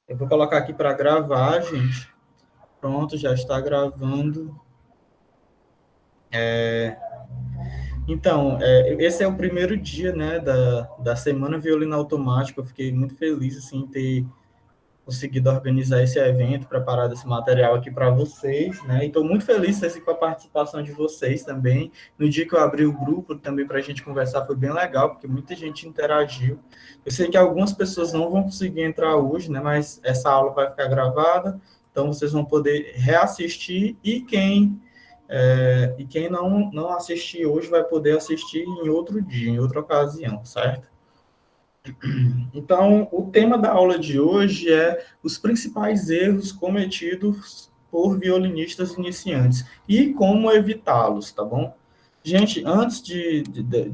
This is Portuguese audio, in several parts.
Eu vou colocar aqui para gravar, gente. Pronto, já está gravando. Então, esse é o primeiro dia, né, da Semana Violino Automático. Eu fiquei muito feliz, assim, em ter conseguido organizar esse evento, preparar esse material aqui para vocês, né? E estou muito feliz assim, com a participação de vocês também. No dia que eu abri o grupo também para a gente conversar foi bem legal, porque muita gente interagiu. Eu sei que algumas pessoas não vão conseguir entrar hoje, né? Mas essa aula vai ficar gravada, então vocês vão poder reassistir e quem não assistir hoje vai poder assistir em outro dia, em outra ocasião, certo? Então, o tema da aula de hoje é os principais erros cometidos por violinistas iniciantes e como evitá-los, tá bom? Gente, antes de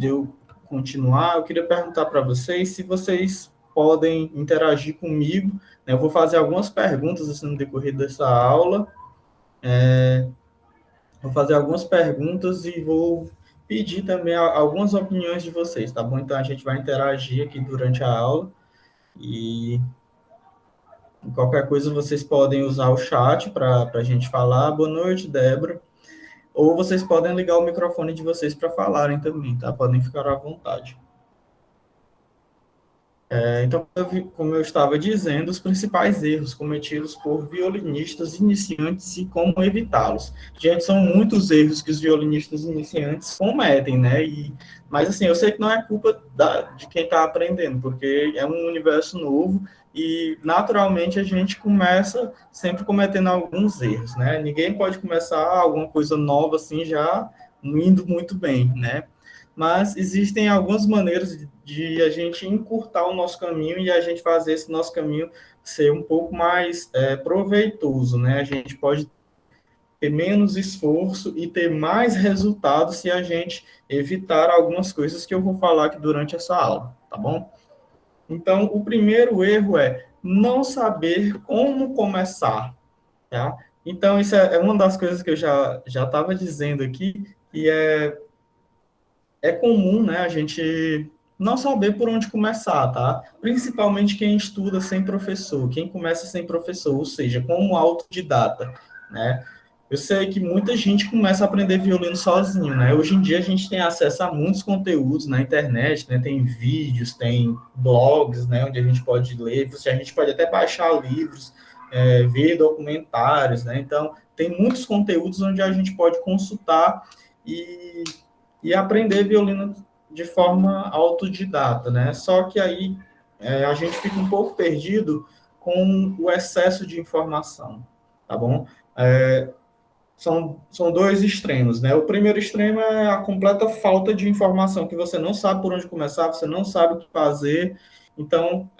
eu continuar, eu queria perguntar para vocês se vocês podem interagir comigo, né? Eu vou fazer algumas perguntas assim, no decorrer dessa aula, vou fazer algumas perguntas e vou pedir também algumas opiniões de vocês, tá bom? Então, a gente vai interagir aqui durante a aula. E qualquer coisa vocês podem usar o chat para a gente falar. Boa noite, Débora. Ou vocês podem ligar o microfone de vocês para falarem também, tá? Podem ficar à vontade. Então, como eu estava dizendo, os principais erros cometidos por violinistas iniciantes e como evitá-los. Gente, são muitos erros que os violinistas iniciantes cometem, né? Mas, assim, eu sei que não é culpa de quem está aprendendo, porque é um universo novo e, naturalmente, a gente começa sempre cometendo alguns erros, né? Ninguém pode começar alguma coisa nova, assim, já indo muito bem, né? Mas existem algumas maneiras de a gente encurtar o nosso caminho e a gente fazer esse nosso caminho ser um pouco mais proveitoso, né? A gente pode ter menos esforço e ter mais resultado se a gente evitar algumas coisas que eu vou falar aqui durante essa aula, tá bom? Então, o primeiro erro é não saber como começar, tá? Então, isso é uma das coisas que eu já estava dizendo aqui, que é comum, né, a gente não saber por onde começar, tá? Principalmente quem estuda sem professor, quem começa sem professor, ou seja, como autodidata, né? Eu sei que muita gente começa a aprender violino sozinho, né? Hoje em dia a gente tem acesso a muitos conteúdos na internet, né? Tem vídeos, tem blogs, né? Onde a gente pode ler, a gente pode até baixar livros, ver documentários, né? Então, tem muitos conteúdos onde a gente pode consultar e aprender violino de forma autodidata, né? Só que aí a gente fica um pouco perdido com o excesso de informação, tá bom? São dois extremos, né? O primeiro extremo é a completa falta de informação, que você não sabe por onde começar, você não sabe o que fazer, então,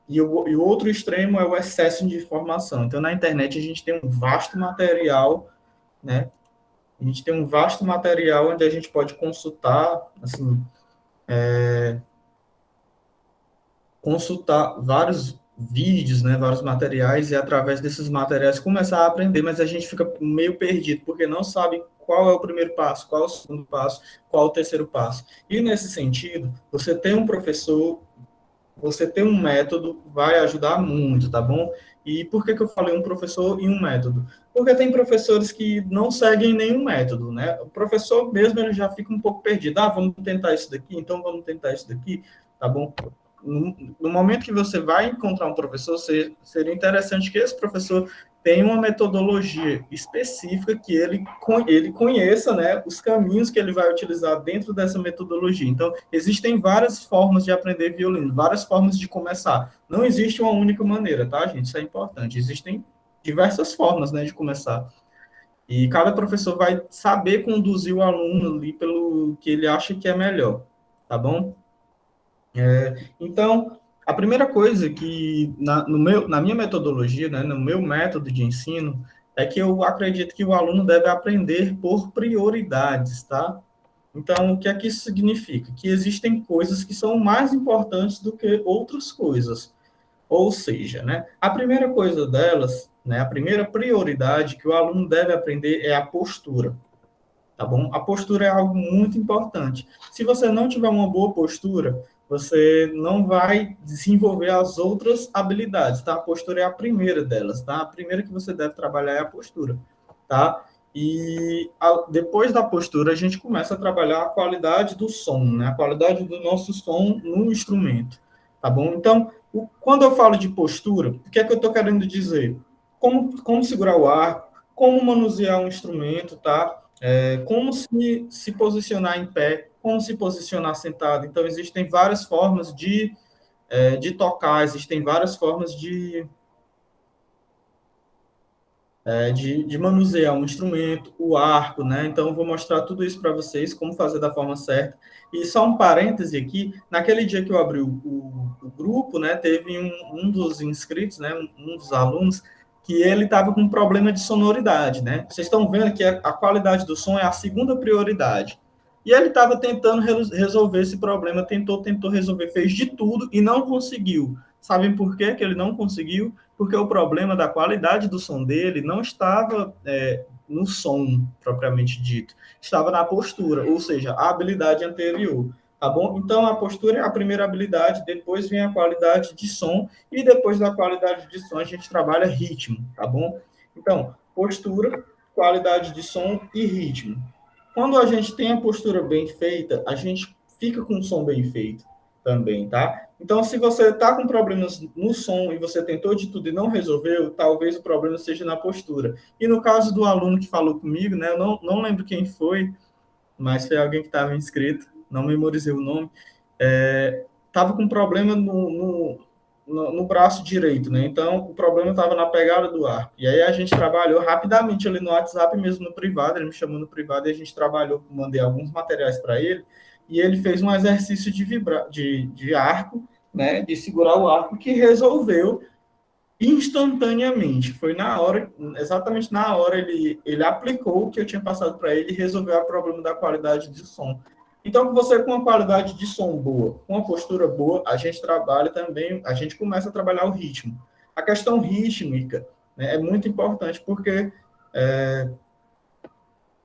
e o outro extremo é o excesso de informação. Então, na internet, a gente tem um vasto material, né? A gente tem um vasto material onde a gente pode consultar, assim, consultar vários vídeos, né, vários materiais, e através desses materiais começar a aprender, mas a gente fica meio perdido, porque não sabe qual é o primeiro passo, qual é o segundo passo, qual é o terceiro passo. E nesse sentido, você tem um professor, você ter um método vai ajudar muito, tá bom? E por que eu falei um professor e um método? Porque tem professores que não seguem nenhum método, né? O professor mesmo ele já fica um pouco perdido. Ah, vamos tentar isso daqui, então vamos tentar isso daqui, tá bom? No momento que você vai encontrar um professor, seria interessante que esse professor tenha uma metodologia específica que ele conheça, né, os caminhos que ele vai utilizar dentro dessa metodologia. Então, existem várias formas de aprender violino, várias formas de começar. Não existe uma única maneira, tá, gente? Isso é importante. Existem diversas formas, né, de começar. E cada professor vai saber conduzir o aluno ali pelo que ele acha que é melhor, tá bom? Então, a primeira coisa que, na minha metodologia, né, no meu método de ensino, é que eu acredito que o aluno deve aprender por prioridades, tá? Então, o que é que isso significa? Que existem coisas que são mais importantes do que outras coisas. Ou seja, né, a primeira coisa delas, né, a primeira prioridade que o aluno deve aprender é a postura, tá bom? A postura é algo muito importante. Se você não tiver uma boa postura, você não vai desenvolver as outras habilidades, tá? A postura é a primeira delas, tá? A primeira que você deve trabalhar é a postura, tá? Depois da postura, a gente começa a trabalhar a qualidade do som, né? A qualidade do nosso som no instrumento, tá bom? Então, quando eu falo de postura, o que é que eu estou querendo dizer? Como segurar o ar, como manusear um instrumento, tá? Como se posicionar em pé, como se posicionar sentado. Então, existem várias formas de tocar, existem várias formas de manusear um instrumento, o arco, né? Então, eu vou mostrar tudo isso para vocês, como fazer da forma certa. E só um parêntese aqui, naquele dia que eu abri o grupo, né, teve um dos inscritos, né, um dos alunos, que ele estava com um problema de sonoridade, né? Vocês estão vendo que a qualidade do som é a segunda prioridade. E ele estava tentando resolver esse problema, tentou resolver, fez de tudo e não conseguiu. Sabem por quê que ele não conseguiu? Porque o problema da qualidade do som dele não estava no som propriamente dito, estava na postura, ou seja, a habilidade anterior, tá bom? Então, a postura é a primeira habilidade, depois vem a qualidade de som, e depois da qualidade de som a gente trabalha ritmo, tá bom? Então, postura, qualidade de som e ritmo. Quando a gente tem a postura bem feita, a gente fica com o som bem feito também, tá? Então, se você está com problemas no som e você tentou de tudo e não resolveu, talvez o problema seja na postura. E no caso do aluno que falou comigo, né, eu não lembro quem foi, mas foi alguém que estava inscrito, não memorizei o nome, estava com problema no braço direito, né? Então, o problema estava na pegada do arco. E aí a gente trabalhou rapidamente ali no WhatsApp, mesmo no privado, ele me chamou no privado e a gente trabalhou, mandei alguns materiais para ele, e ele fez um exercício de arco, né? De segurar o arco, que resolveu instantaneamente. Foi na hora, exatamente na hora, ele aplicou o que eu tinha passado para ele e resolveu o problema da qualidade de som. Então, você com uma qualidade de som boa, com uma postura boa, a gente trabalha também, a gente começa a trabalhar o ritmo. A questão rítmica, né, é muito importante porque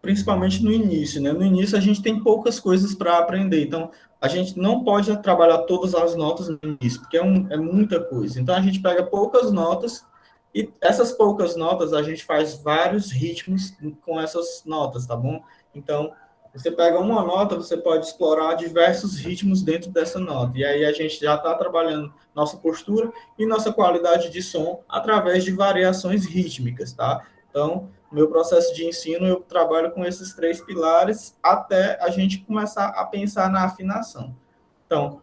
principalmente no início, né? No início a gente tem poucas coisas para aprender, então a gente não pode trabalhar todas as notas no início, porque é muita coisa. Então a gente pega poucas notas e essas poucas notas a gente faz vários ritmos com essas notas, tá bom? Então você pega uma nota, você pode explorar diversos ritmos dentro dessa nota. E aí a gente já está trabalhando nossa postura e nossa qualidade de som através de variações rítmicas, tá? Então, meu processo de ensino, eu trabalho com esses três pilares até a gente começar a pensar na afinação. Então,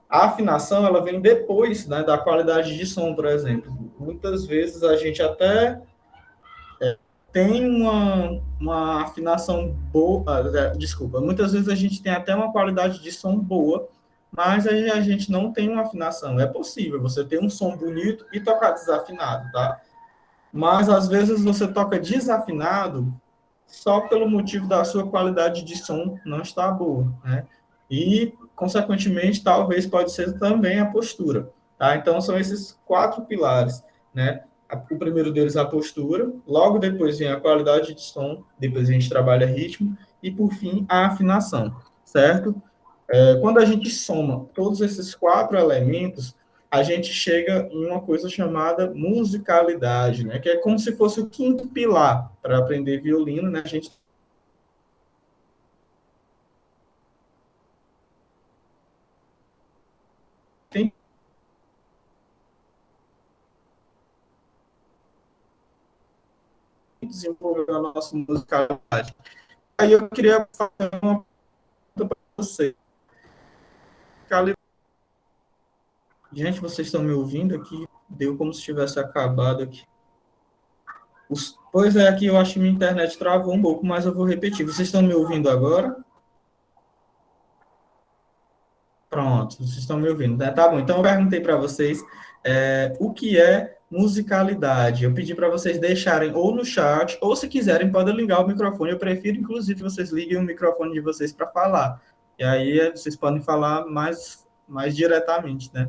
a afinação, ela vem depois, né, da qualidade de som, por exemplo. Muitas vezes a gente até tem uma afinação boa, desculpa, muitas vezes a gente tem até uma qualidade de som boa, mas aí a gente não tem uma afinação. É possível você ter um som bonito e tocar desafinado, tá? Mas às vezes você toca desafinado só pelo motivo da sua qualidade de som não estar boa, né? E, consequentemente, talvez pode ser também a postura, tá? Então, são esses quatro pilares, né? O primeiro deles é a postura, logo depois vem a qualidade de som, depois a gente trabalha ritmo e, por fim, a afinação, certo? Quando a gente soma todos esses quatro elementos, a gente chega em uma coisa chamada musicalidade, né? Que é como se fosse o quinto pilar para aprender violino, né? A gente tem que desenvolver a nossa musicalidade. Aí eu queria fazer uma pergunta para você. Gente, vocês estão me ouvindo aqui? Deu como se tivesse acabado aqui. Pois é, aqui eu acho que minha internet travou um pouco, mas eu vou repetir. Vocês estão me ouvindo agora? Pronto, vocês estão me ouvindo, né? Tá bom, então eu perguntei para vocês o que é musicalidade. Eu pedi para vocês deixarem ou no chat, ou se quiserem, podem ligar o microfone. Eu prefiro, inclusive, que vocês liguem o microfone de vocês para falar. E aí vocês podem falar mais diretamente, né?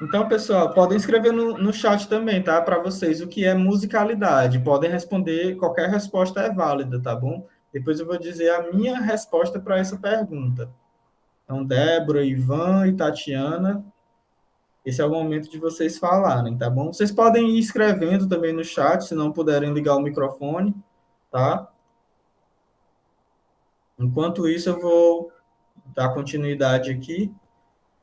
Então, pessoal, podem escrever no chat também, tá? Para vocês, o que é musicalidade. Podem responder, qualquer resposta é válida, tá bom? Depois eu vou dizer a minha resposta para essa pergunta. Então, Débora, Ivan e Tatiana, esse é o momento de vocês falarem, tá bom? Vocês podem ir escrevendo também no chat, se não puderem ligar o microfone, tá? Enquanto isso, eu vou dar continuidade aqui.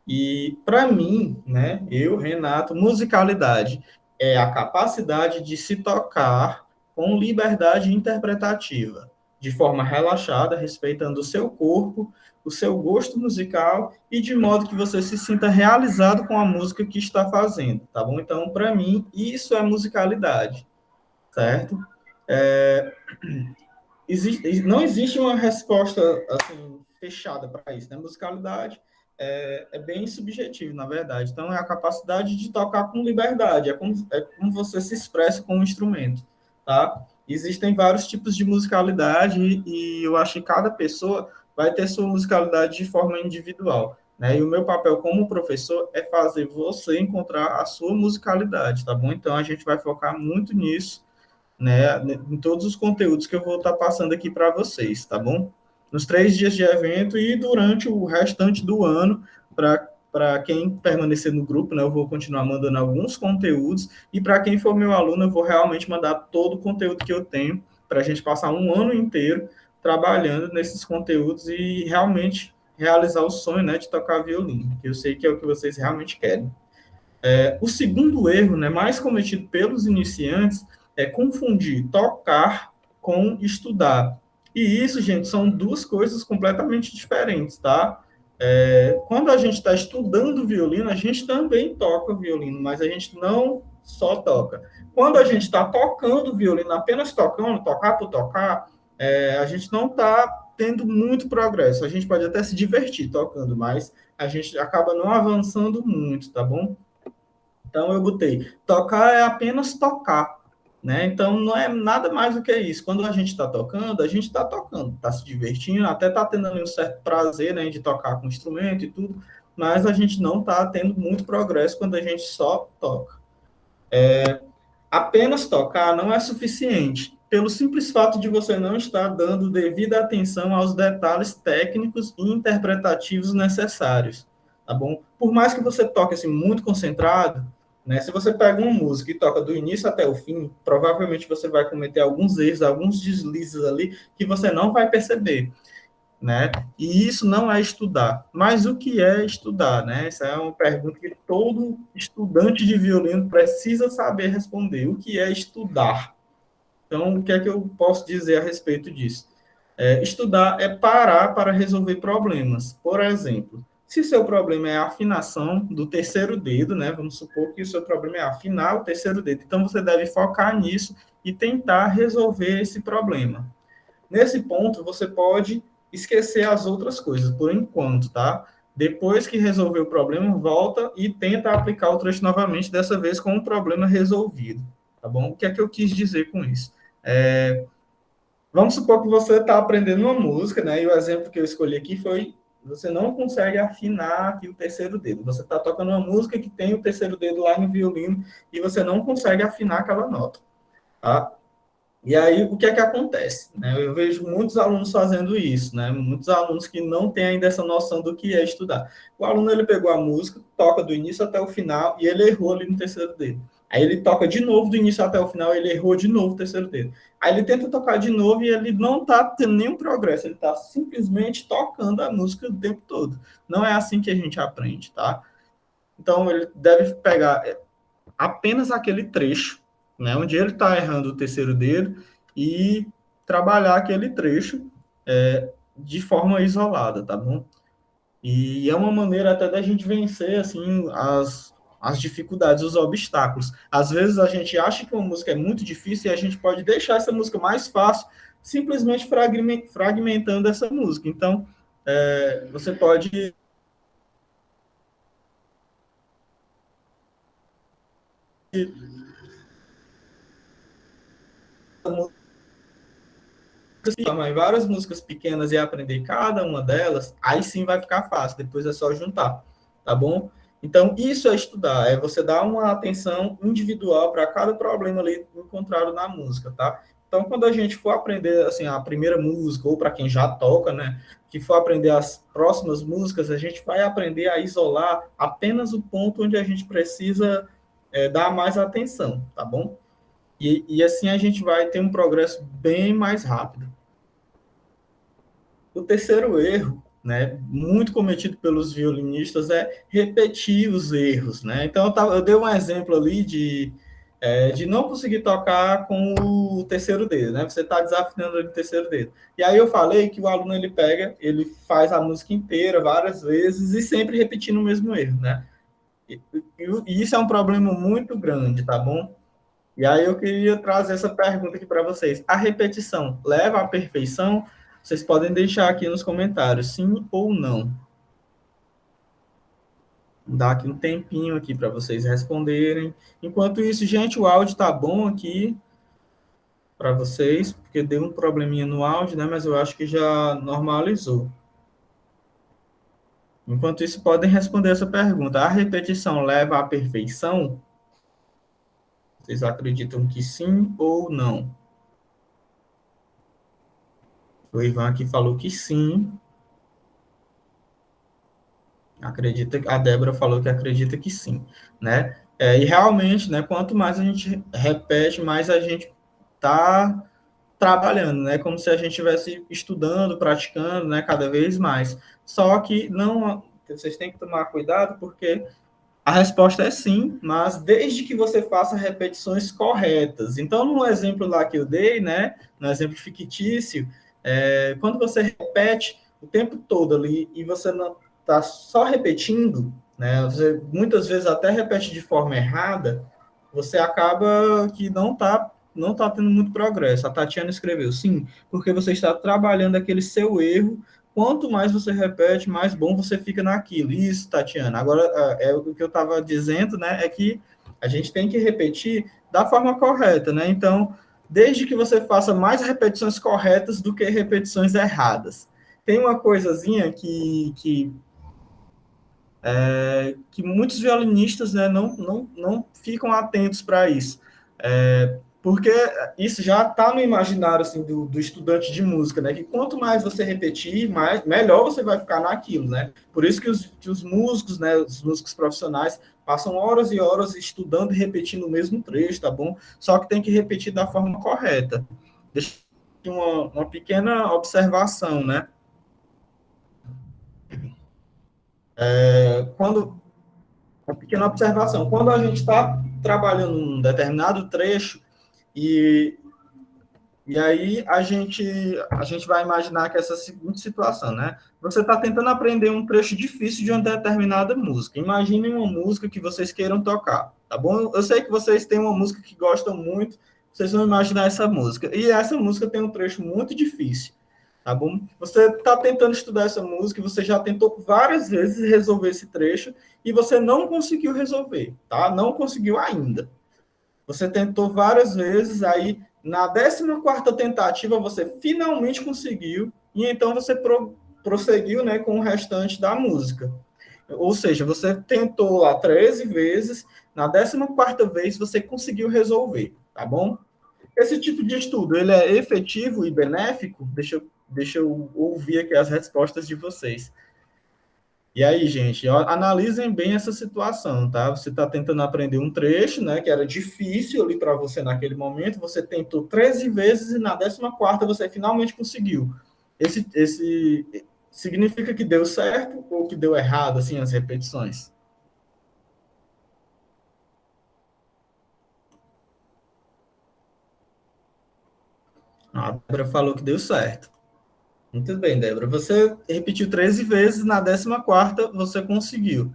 E, para mim, né, eu, Renato, musicalidade é a capacidade de se tocar com liberdade interpretativa, de forma relaxada, respeitando o seu corpo, o seu gosto musical e de modo que você se sinta realizado com a música que está fazendo, tá bom? Então, para mim, isso é musicalidade, certo? É, não existe uma resposta assim, fechada para isso, né? Musicalidade é bem subjetivo, na verdade. Então, é a capacidade de tocar com liberdade, é como você se expressa com o instrumento, tá? Existem vários tipos de musicalidade e eu acho que cada pessoa vai ter sua musicalidade de forma individual, né? E o meu papel como professor é fazer você encontrar a sua musicalidade, tá bom? Então, a gente vai focar muito nisso, né, em todos os conteúdos que eu vou estar passando aqui para vocês, tá bom? Nos 3 dias de evento e durante o restante do ano, para quem permanecer no grupo, né, eu vou continuar mandando alguns conteúdos, e para quem for meu aluno, eu vou realmente mandar todo o conteúdo que eu tenho, para a gente passar um ano inteiro trabalhando nesses conteúdos e realmente realizar o sonho, né, de tocar violino, que eu sei que é o que vocês realmente querem. O segundo erro, né, mais cometido pelos iniciantes é confundir tocar com estudar. E isso, gente, são duas coisas completamente diferentes, tá? Quando a gente está estudando violino, a gente também toca violino, mas a gente não só toca. Quando a gente está tocando violino, apenas tocando, tocar por tocar, a gente não está tendo muito progresso. A gente pode até se divertir tocando, mas a gente acaba não avançando muito, tá bom? Então eu botei, tocar é apenas tocar, né? Então não é nada mais do que isso. Quando a gente está tocando, a gente está tocando, está se divertindo, até está tendo ali um certo prazer, né, de tocar com o instrumento e tudo, mas a gente não está tendo muito progresso quando a gente só toca. Apenas tocar não é suficiente, pelo simples fato de você não estar dando devida atenção aos detalhes técnicos e interpretativos necessários, tá bom? Por mais que você toque assim muito concentrado, né? Se você pega uma música e toca do início até o fim, provavelmente você vai cometer alguns erros, alguns deslizes ali que você não vai perceber, né? E isso não é estudar. Mas o que é estudar, né? Essa é uma pergunta que todo estudante de violino precisa saber responder. O que é estudar? Então, o que é que eu posso dizer a respeito disso? Estudar é parar para resolver problemas. Por exemplo, se seu problema é a afinação do terceiro dedo, né? Vamos supor que o seu problema é afinar o terceiro dedo. Então, você deve focar nisso e tentar resolver esse problema. Nesse ponto, você pode esquecer as outras coisas por enquanto, tá? Depois que resolver o problema, volta e tenta aplicar o trecho novamente, dessa vez com o problema resolvido, tá bom? O que é que eu quis dizer com isso? Vamos supor que você está aprendendo uma música, né? E o exemplo que eu escolhi aqui foi: você não consegue afinar aqui o terceiro dedo. Você está tocando uma música que tem o terceiro dedo lá no violino e você não consegue afinar aquela nota, tá? E aí, o que é que acontece? Né? Eu vejo muitos alunos fazendo isso, né? Muitos alunos que não têm ainda essa noção do que é estudar. O aluno, ele pegou a música, toca do início até o final e ele errou ali no terceiro dedo. Aí ele toca de novo do início até o final e ele errou de novo o terceiro dedo. Aí ele tenta tocar de novo e ele não está tendo nenhum progresso, ele está simplesmente tocando a música o tempo todo. Não é assim que a gente aprende, tá? Então, ele deve pegar apenas aquele trecho, né, onde ele está errando o terceiro dedo e trabalhar aquele trecho de forma isolada, tá bom? E é uma maneira até da gente vencer assim as dificuldades, os obstáculos. Às vezes a gente acha que uma música é muito difícil e a gente pode deixar essa música mais fácil simplesmente fragmentando essa música. Então, você pode em várias músicas pequenas e aprender cada uma delas, aí sim vai ficar fácil, depois é só juntar, tá bom? Então, isso é estudar, é você dar uma atenção individual para cada problema ali encontrado na música, tá? Então, quando a gente for aprender, assim, a primeira música, ou para quem já toca, né, que for aprender as próximas músicas, a gente vai aprender a isolar apenas o ponto onde a gente precisa dar mais atenção, tá bom? E assim a gente vai ter um progresso bem mais rápido. O terceiro erro, né, muito cometido pelos violinistas, é repetir os erros, né? Então, eu dei um exemplo ali de não conseguir tocar com o terceiro dedo, né? Você está desafinando ali o terceiro dedo. E aí eu falei que o aluno, ele pega, ele faz a música inteira várias vezes e sempre repetindo o mesmo erro, né? E isso é um problema muito grande, tá bom? E aí eu queria trazer essa pergunta aqui para vocês. A repetição leva à perfeição? Vocês podem deixar aqui nos comentários, sim ou não. Vou dar aqui um tempinho aqui para vocês responderem. Enquanto isso, gente, o áudio tá bom aqui para vocês, porque deu um probleminha no áudio, né? Mas eu acho que já normalizou. Enquanto isso, podem responder essa pergunta. A repetição leva à perfeição? Vocês acreditam que sim ou não? O Ivan aqui falou que sim. Acredita, a Débora falou que acredita que sim, né? E realmente, né, quanto mais a gente repete, mais a gente está trabalhando, né? Como se a gente estivesse estudando, praticando, né, cada vez mais. Só que não, vocês têm que tomar cuidado, porque a resposta é sim, mas desde que você faça repetições corretas. Então, no exemplo lá que eu dei, né, no exemplo fictício, quando você repete o tempo todo ali e você não está só repetindo, né, você muitas vezes até repete de forma errada, você acaba que não tá tendo muito progresso. A Tatiana escreveu, sim, porque você está trabalhando aquele seu erro. Quanto mais você repete, mais bom você fica naquilo. Isso, Tatiana. Agora, o que eu estava dizendo, né, é que a gente tem que repetir da forma correta, né? Então, desde que você faça mais repetições corretas do que repetições erradas. Tem uma coisazinha que muitos violinistas, né, não ficam atentos para isso. Porque isso já está no imaginário assim, do estudante de música, né? Que quanto mais você repetir, melhor você vai ficar naquilo, né? Por isso que os músicos, né, os músicos profissionais, passam horas e horas estudando e repetindo o mesmo trecho, tá bom? Só que tem que repetir da forma correta. Deixa eu uma pequena observação, né? Quando Uma pequena observação. Quando a gente está trabalhando um determinado trecho e, e aí a gente vai imaginar que essa seguinte situação, né? Você está tentando aprender um trecho difícil de uma determinada música. Imaginem uma música que vocês queiram tocar, tá bom? Eu sei que vocês têm uma música que gostam muito, vocês vão imaginar essa música. E essa música tem um trecho muito difícil, tá bom? Você está tentando estudar essa música, você já tentou várias vezes resolver esse trecho e você não conseguiu resolver, tá? Não conseguiu ainda. Você tentou várias vezes, aí na 14ª tentativa você finalmente conseguiu e então você prosseguiu, né, com o restante da música. Ou seja, você tentou lá 13 vezes, na 14ª vez você conseguiu resolver, tá bom? Esse tipo de estudo, ele é efetivo e benéfico? Deixa eu ouvir aqui as respostas de vocês. E aí, gente, analisem bem essa situação, tá? Você está tentando aprender um trecho, né, que era difícil ali para você naquele momento, você tentou 13 vezes e na 14ª você finalmente conseguiu. Esse significa que deu certo ou que deu errado, assim, as repetições? A Débora falou que deu certo. Muito bem, Débora. Você repetiu 13 vezes, na 14ª você conseguiu.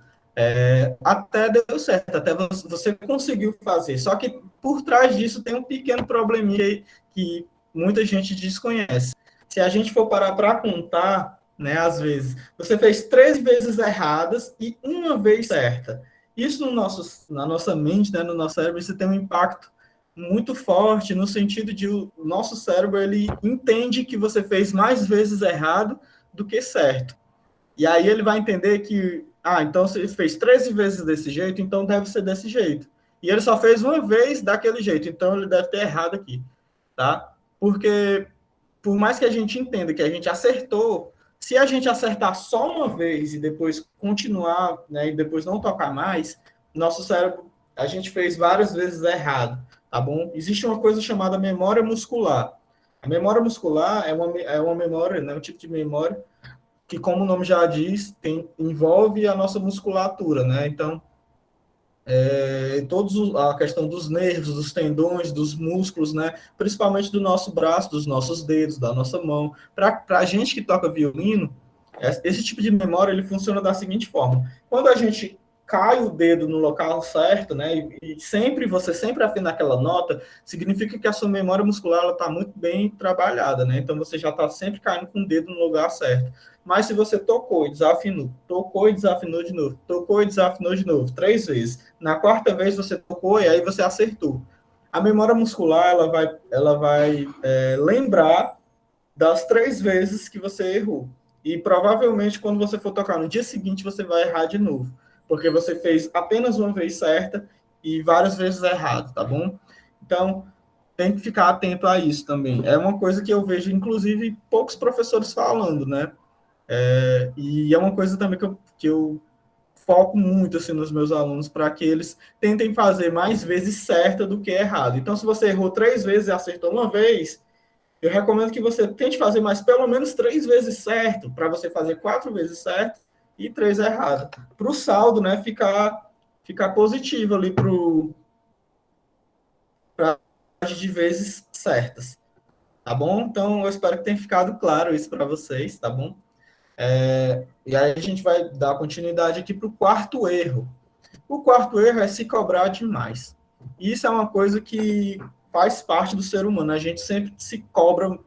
Até deu certo, até você conseguiu fazer. Só que por trás disso tem um pequeno probleminha que muita gente desconhece. Se a gente for parar para contar, né, às vezes, você fez 13 vezes erradas e uma vez certa. Isso na nossa mente, né, no nosso cérebro, isso tem um impacto muito forte no sentido de o nosso cérebro ele entende que você fez mais vezes errado do que certo. E aí ele vai entender que Ah, então se ele fez 13 vezes desse jeito, então deve ser desse jeito. E ele só fez uma vez daquele jeito, então ele deve ter errado aqui, tá? Porque por mais que a gente entenda que a gente acertou, se a gente acertar só uma vez e depois continuar, né, e depois não tocar mais, nosso cérebro, a gente fez várias vezes errado, tá bom? Existe uma coisa chamada memória muscular. A memória muscular é uma memória, né, um tipo de memória que, como o nome já diz, envolve a nossa musculatura, né? Então, a questão dos nervos, dos tendões, dos músculos, né? Principalmente do nosso braço, dos nossos dedos, da nossa mão. Para a gente que toca violino, esse tipo de memória ele funciona da seguinte forma: quando a gente cai o dedo no local certo, né? E sempre você sempre afina aquela nota, significa que a sua memória muscular está muito bem trabalhada, né? Então você já está sempre caindo com o dedo no lugar certo. Mas se você tocou e desafinou, tocou e desafinou de novo, tocou e desafinou de novo, 3 vezes. Na quarta vez você tocou e aí você acertou. A memória muscular ela vai lembrar das 3 vezes que você errou. E provavelmente quando você for tocar no dia seguinte você vai errar de novo, porque você fez apenas uma vez certa e várias vezes errado, tá bom? Então tem que ficar atento a isso também. É uma coisa que eu vejo, inclusive, poucos professores falando, né? E é uma coisa também que eu foco muito assim, nos meus alunos para que eles tentem fazer mais vezes certa do que errado. Então, se você errou 3 vezes e acertou uma vez, eu recomendo que você tente fazer mais pelo menos 3 vezes certo, para você fazer 4 vezes certo e 3 errado. Para o saldo, né, ficar positivo ali para de vezes certas. Tá bom? Então, eu espero que tenha ficado claro isso para vocês, tá bom? E aí a gente vai dar continuidade aqui para o quarto erro. O quarto erro é se cobrar demais. Isso é uma coisa que faz parte do ser humano. A gente sempre se cobra,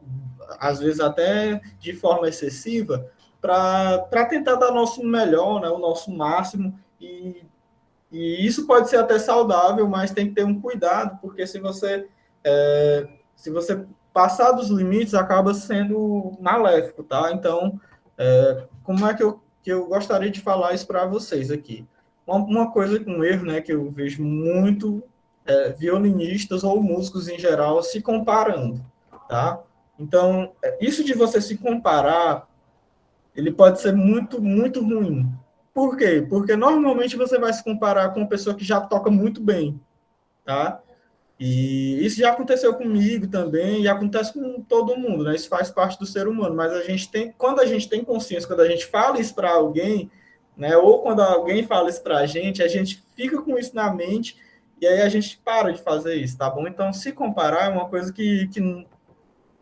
às vezes até de forma excessiva, para tentar dar o nosso melhor, né, o nosso máximo. E isso pode ser até saudável, mas tem que ter um cuidado, porque se você passar dos limites, acaba sendo maléfico, tá? Então, como é que eu gostaria de falar isso para vocês aqui? Uma coisa, um erro, né, que eu vejo muito violinistas ou músicos em geral se comparando, tá? Então, isso de você se comparar, ele pode ser muito, muito ruim. Por quê? Porque normalmente você vai se comparar com uma pessoa que já toca muito bem, tá? E isso já aconteceu comigo também, e acontece com todo mundo, né? Isso faz parte do ser humano, mas quando a gente tem consciência, quando a gente fala isso para alguém, né? Ou quando alguém fala isso para a gente fica com isso na mente, e aí a gente para de fazer isso, tá bom? Então, se comparar é uma coisa que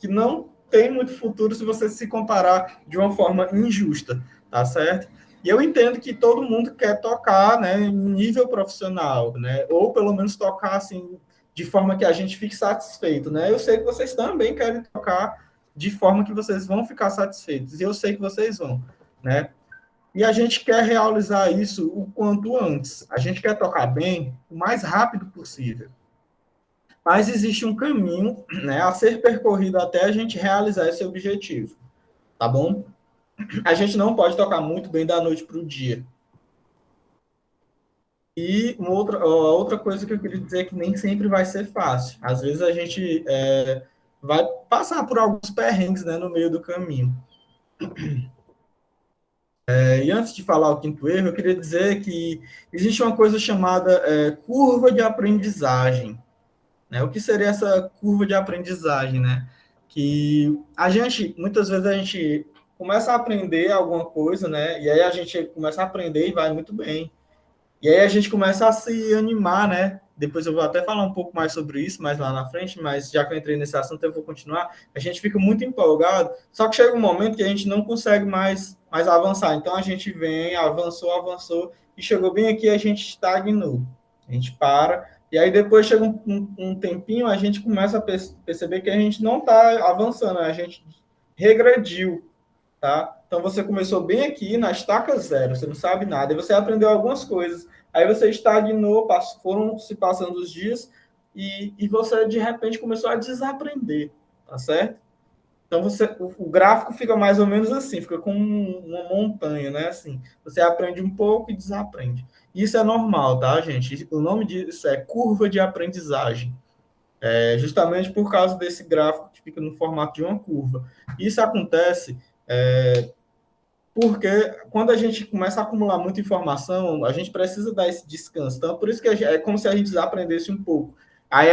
não tem muito futuro se você se comparar de uma forma injusta, tá certo? E eu entendo que todo mundo quer tocar, né, em nível profissional, né, ou pelo menos tocar assim de forma que a gente fique satisfeito, né? Eu sei que vocês também querem tocar de forma que vocês vão ficar satisfeitos, e eu sei que vocês vão, né? E a gente quer realizar isso o quanto antes. A gente quer tocar bem o mais rápido possível. Mas existe um caminho, né, a ser percorrido até a gente realizar esse objetivo, tá bom? A gente não pode tocar muito bem da noite para o dia. E outra coisa que eu queria dizer é que nem sempre vai ser fácil. Às vezes a gente vai passar por alguns perrengues, né, no meio do caminho. E antes de falar o quinto erro, eu queria dizer que existe uma coisa chamada curva de aprendizagem. Né? O que seria essa curva de aprendizagem, né? Que muitas vezes a gente começa a aprender alguma coisa, né? E aí a gente começa a aprender e vai muito bem. E aí a gente começa a se animar, né? Depois eu vou até falar um pouco mais sobre isso mais lá na frente, mas já que eu entrei nesse assunto, eu vou continuar. A gente fica muito empolgado, só que chega um momento que a gente não consegue mais avançar. Então a gente vem, avançou, avançou, e chegou bem aqui, a gente estagnou. A gente para, e aí depois chega um tempinho, a gente começa a perceber que a gente não está avançando, a gente regrediu, tá? Então você começou bem aqui na estaca zero, você não sabe nada, e você aprendeu algumas coisas, aí você estagnou, foram se passando os dias, e você de repente começou a desaprender, tá certo? Então, o gráfico fica mais ou menos assim, fica como uma montanha, né? Assim, você aprende um pouco e desaprende. Isso é normal, tá, gente? O nome disso é curva de aprendizagem. É justamente por causa desse gráfico que fica no formato de uma curva. Isso acontece porque quando a gente começa a acumular muita informação, a gente precisa dar esse descanso. Então, por isso que é como se a gente desaprendesse um pouco. Aí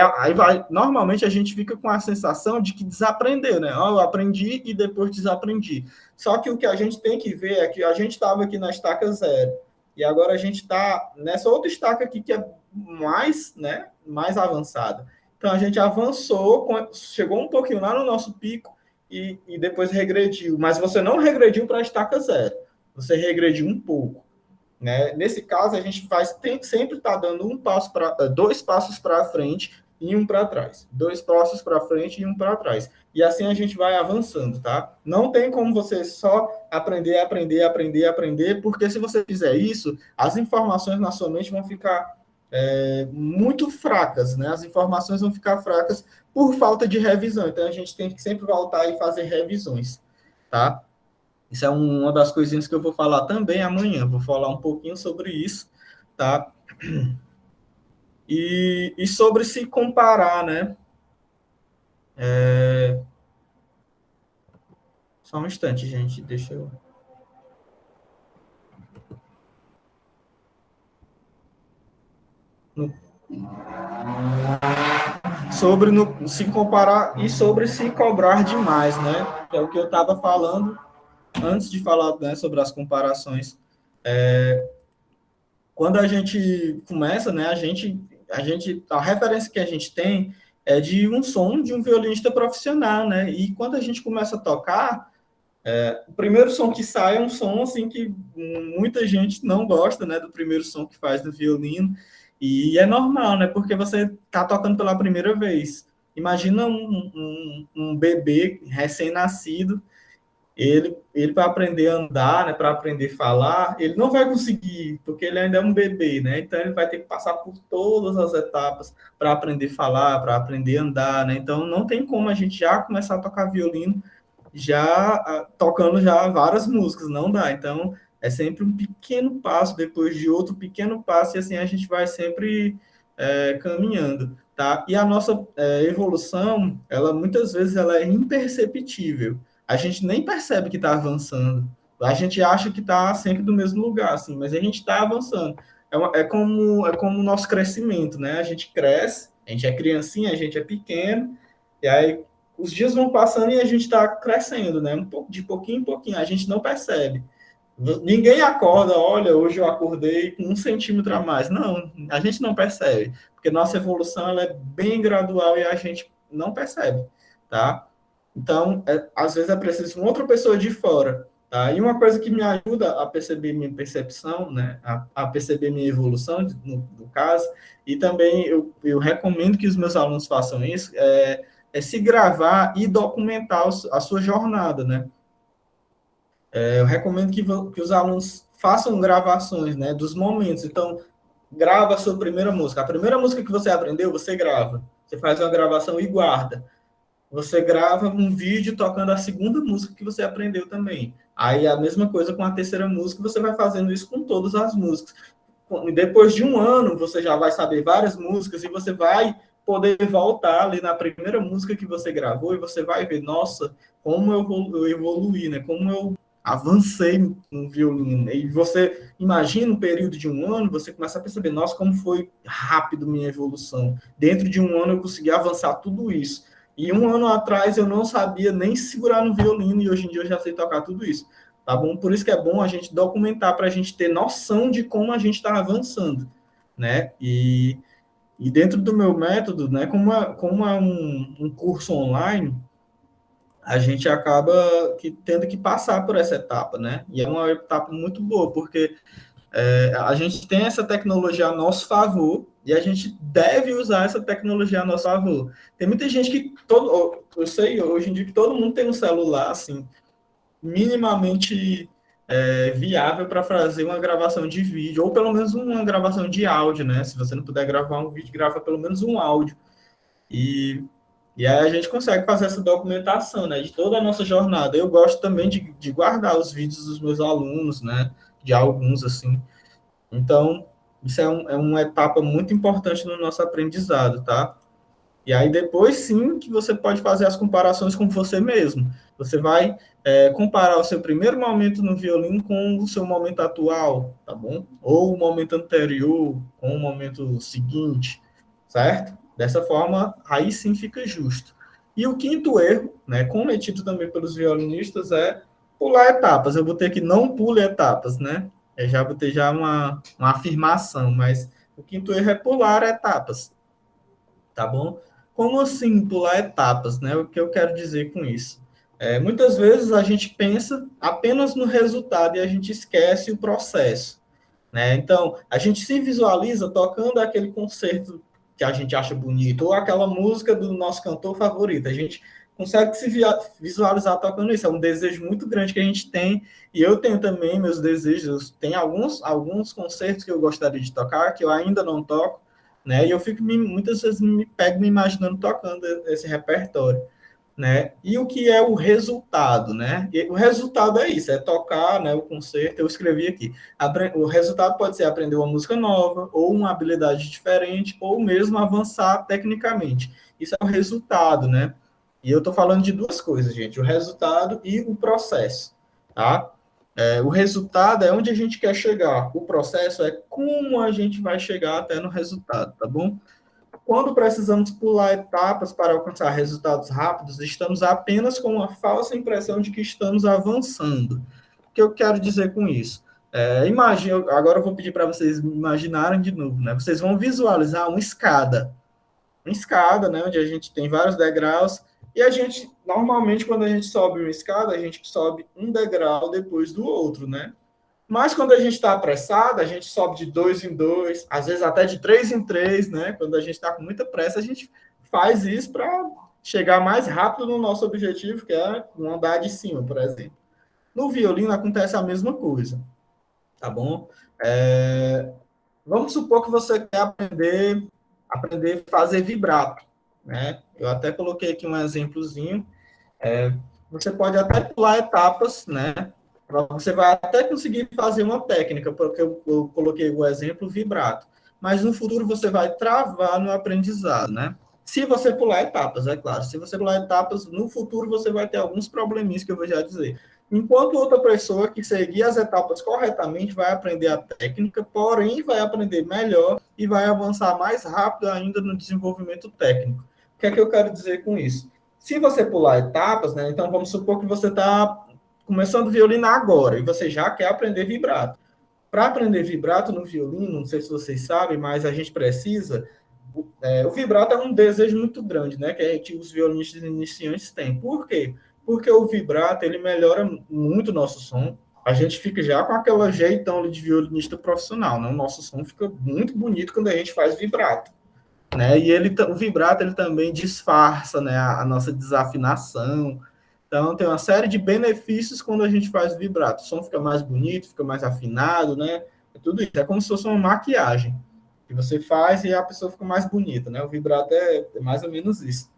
normalmente a gente fica com a sensação de que desaprendeu, né? Oh, eu aprendi e depois desaprendi. Só que o que a gente tem que ver é que a gente estava aqui na estaca zero e agora a gente está nessa outra estaca aqui que é mais, né, mais avançada. Então a gente avançou, chegou um pouquinho lá no nosso pico e depois regrediu. Mas você não regrediu para a estaca zero. Você regrediu um pouco. Né? Nesse caso, a gente sempre está dando dois passos para frente e um para trás. Dois passos para frente e um para trás. E assim a gente vai avançando, tá? Não tem como você só aprender, aprender, aprender, aprender, porque se você fizer isso, as informações na sua mente vão ficar muito fracas, né? As informações vão ficar fracas por falta de revisão. Então a gente tem que sempre voltar e fazer revisões, tá? Isso é uma das coisinhas que eu vou falar também amanhã. Vou falar um pouquinho sobre isso, tá? E sobre se comparar, né? Só um instante, gente. Deixa eu. Sobre se comparar e sobre se cobrar demais, né? Que é o que eu estava falando antes de falar, né, sobre as comparações. Quando a gente começa, né, a referência que a gente tem é de um som de um violinista profissional, né? E quando a gente começa a tocar, o primeiro som que sai é um som assim que muita gente não gosta, né, do primeiro som que faz no violino. E é normal, né? Porque você está tocando pela primeira vez. Imagina um bebê recém-nascido, ele para aprender a andar, né, para aprender a falar, ele não vai conseguir, porque ele ainda é um bebê, né? Então ele vai ter que passar por todas as etapas para aprender a falar, para aprender a andar, né? Então não tem como a gente já começar a tocar violino já tocando já várias músicas, não dá. Então é sempre um pequeno passo depois de outro pequeno passo e assim a gente vai sempre caminhando, tá? E a nossa evolução, ela muitas vezes ela é imperceptível. A gente nem percebe que está avançando. A gente acha que está sempre do mesmo lugar, assim, mas a gente está avançando. É como o nosso crescimento, né? A gente cresce, a gente é criancinha, a gente é pequeno, e aí os dias vão passando e a gente está crescendo, né? Um pouco de pouquinho em pouquinho, a gente não percebe. Ninguém acorda, olha, hoje eu acordei com 1 centímetro a mais. Não, a gente não percebe, porque nossa evolução ela é bem gradual e a gente não percebe, tá? Então, às vezes é preciso uma outra pessoa de fora, tá? E uma coisa que me ajuda a perceber minha percepção, né? A perceber minha evolução, no caso, e também eu recomendo que os meus alunos façam isso, é se gravar e documentar a sua jornada, né? Eu recomendo que os alunos façam gravações, né, dos momentos. Então, grava a sua primeira música. A primeira música que você aprendeu, você grava. Você faz uma gravação e guarda. Você grava um vídeo tocando a segunda música que você aprendeu também. Aí a mesma coisa com a terceira música, você vai fazendo isso com todas as músicas. Depois de um ano, você já vai saber várias músicas e você vai poder voltar ali na primeira música que você gravou e você vai ver, nossa, como eu evoluí, né? Como eu avancei no violino. E você imagina um período de um ano, você começa a perceber, nossa, como foi rápido minha evolução. Dentro de um ano eu consegui avançar tudo isso. E um ano atrás eu não sabia nem segurar no violino e hoje em dia eu já sei tocar tudo isso. Tá bom? Por isso que é bom a gente documentar para a gente ter noção de como a gente está avançando, né? E dentro do meu método, né, como é um curso online, a gente acaba tendo que passar por essa etapa, né? E é uma etapa muito boa, porque a gente tem essa tecnologia a nosso favor e a gente deve usar essa tecnologia a nosso favor. Tem muita gente que eu sei hoje em dia que todo mundo tem um celular assim minimamente viável para fazer uma gravação de vídeo ou pelo menos uma gravação de áudio, né? Se você não puder gravar um vídeo, grava pelo menos um áudio. E E aí a gente consegue fazer essa documentação, né, de toda a nossa jornada. Eu gosto também de guardar os vídeos dos meus alunos, né, de alguns, assim. Então, isso é uma etapa muito importante no nosso aprendizado, tá? E aí depois sim que você pode fazer as comparações com você mesmo. Você vai comparar o seu primeiro momento no violino com o seu momento atual, tá bom? Ou o momento anterior com o momento seguinte, certo? Dessa forma, aí sim fica justo. E o quinto erro, né, cometido também pelos violinistas, é pular etapas. Eu botei aqui não pule etapas, né? Eu já botei já uma afirmação, mas o quinto erro é pular etapas, tá bom? Como assim pular etapas, né? O que eu quero dizer com isso? Muitas vezes a gente pensa apenas no resultado e a gente esquece o processo, né? Então, a gente se visualiza tocando aquele concerto que a gente acha bonito, ou aquela música do nosso cantor favorito. A gente consegue se visualizar tocando isso. É um desejo muito grande que a gente tem, e eu tenho também meus desejos. Tem alguns concertos que eu gostaria de tocar, que eu ainda não toco, né? E eu fico muitas vezes me pego me imaginando tocando esse repertório, né? E o que é o resultado, né? E o resultado é isso, é tocar, né, o concerto. Eu escrevi aqui. O resultado pode ser aprender uma música nova, ou uma habilidade diferente, ou mesmo avançar tecnicamente. Isso é o resultado, né? E eu estou falando de duas coisas, gente: o resultado e o processo, tá? O resultado é onde a gente quer chegar. O processo é como a gente vai chegar até no resultado, tá bom? Quando precisamos pular etapas para alcançar resultados rápidos, estamos apenas com uma falsa impressão de que estamos avançando. O que eu quero dizer com isso? Imagina, agora eu vou pedir para vocês imaginarem de novo, né? Vocês vão visualizar uma escada, né? Onde a gente tem vários degraus, e a gente, normalmente, quando a gente sobe uma escada, a gente sobe um degrau depois do outro, né? Mas quando a gente está apressado, a gente sobe de dois em dois, às vezes até de três em três, né? Quando a gente está com muita pressa, a gente faz isso para chegar mais rápido no nosso objetivo, que é um andar de cima, por exemplo. No violino acontece a mesma coisa, tá bom? Vamos supor que você quer aprender a fazer vibrato, né? Eu até coloquei aqui um exemplozinho. Você pode até pular etapas, né? Você vai até conseguir fazer uma técnica, porque eu coloquei o exemplo vibrato. Mas no futuro você vai travar no aprendizado, né? Se você pular etapas, é claro. Se você pular etapas, no futuro você vai ter alguns probleminhas que eu vou já dizer. Enquanto outra pessoa que seguir as etapas corretamente vai aprender a técnica, porém vai aprender melhor e vai avançar mais rápido ainda no desenvolvimento técnico. O que é que eu quero dizer com isso? Se você pular etapas, né? Então vamos supor que você está começando violino agora e você já quer aprender vibrato. Para aprender vibrato no violino, não sei se vocês sabem, mas a gente precisa. O vibrato é um desejo muito grande, né? Que os violinistas iniciantes têm. Por quê? Porque o vibrato ele melhora muito o nosso som. A gente fica já com aquele jeitão de violinista profissional, né? O nosso som fica muito bonito quando a gente faz vibrato, né? E o vibrato ele também disfarça, né, a nossa desafinação. Então tem uma série de benefícios quando a gente faz vibrato. O som fica mais bonito, fica mais afinado, né? É tudo isso. É como se fosse uma maquiagem que você faz e a pessoa fica mais bonita, né? O vibrato é mais ou menos isso.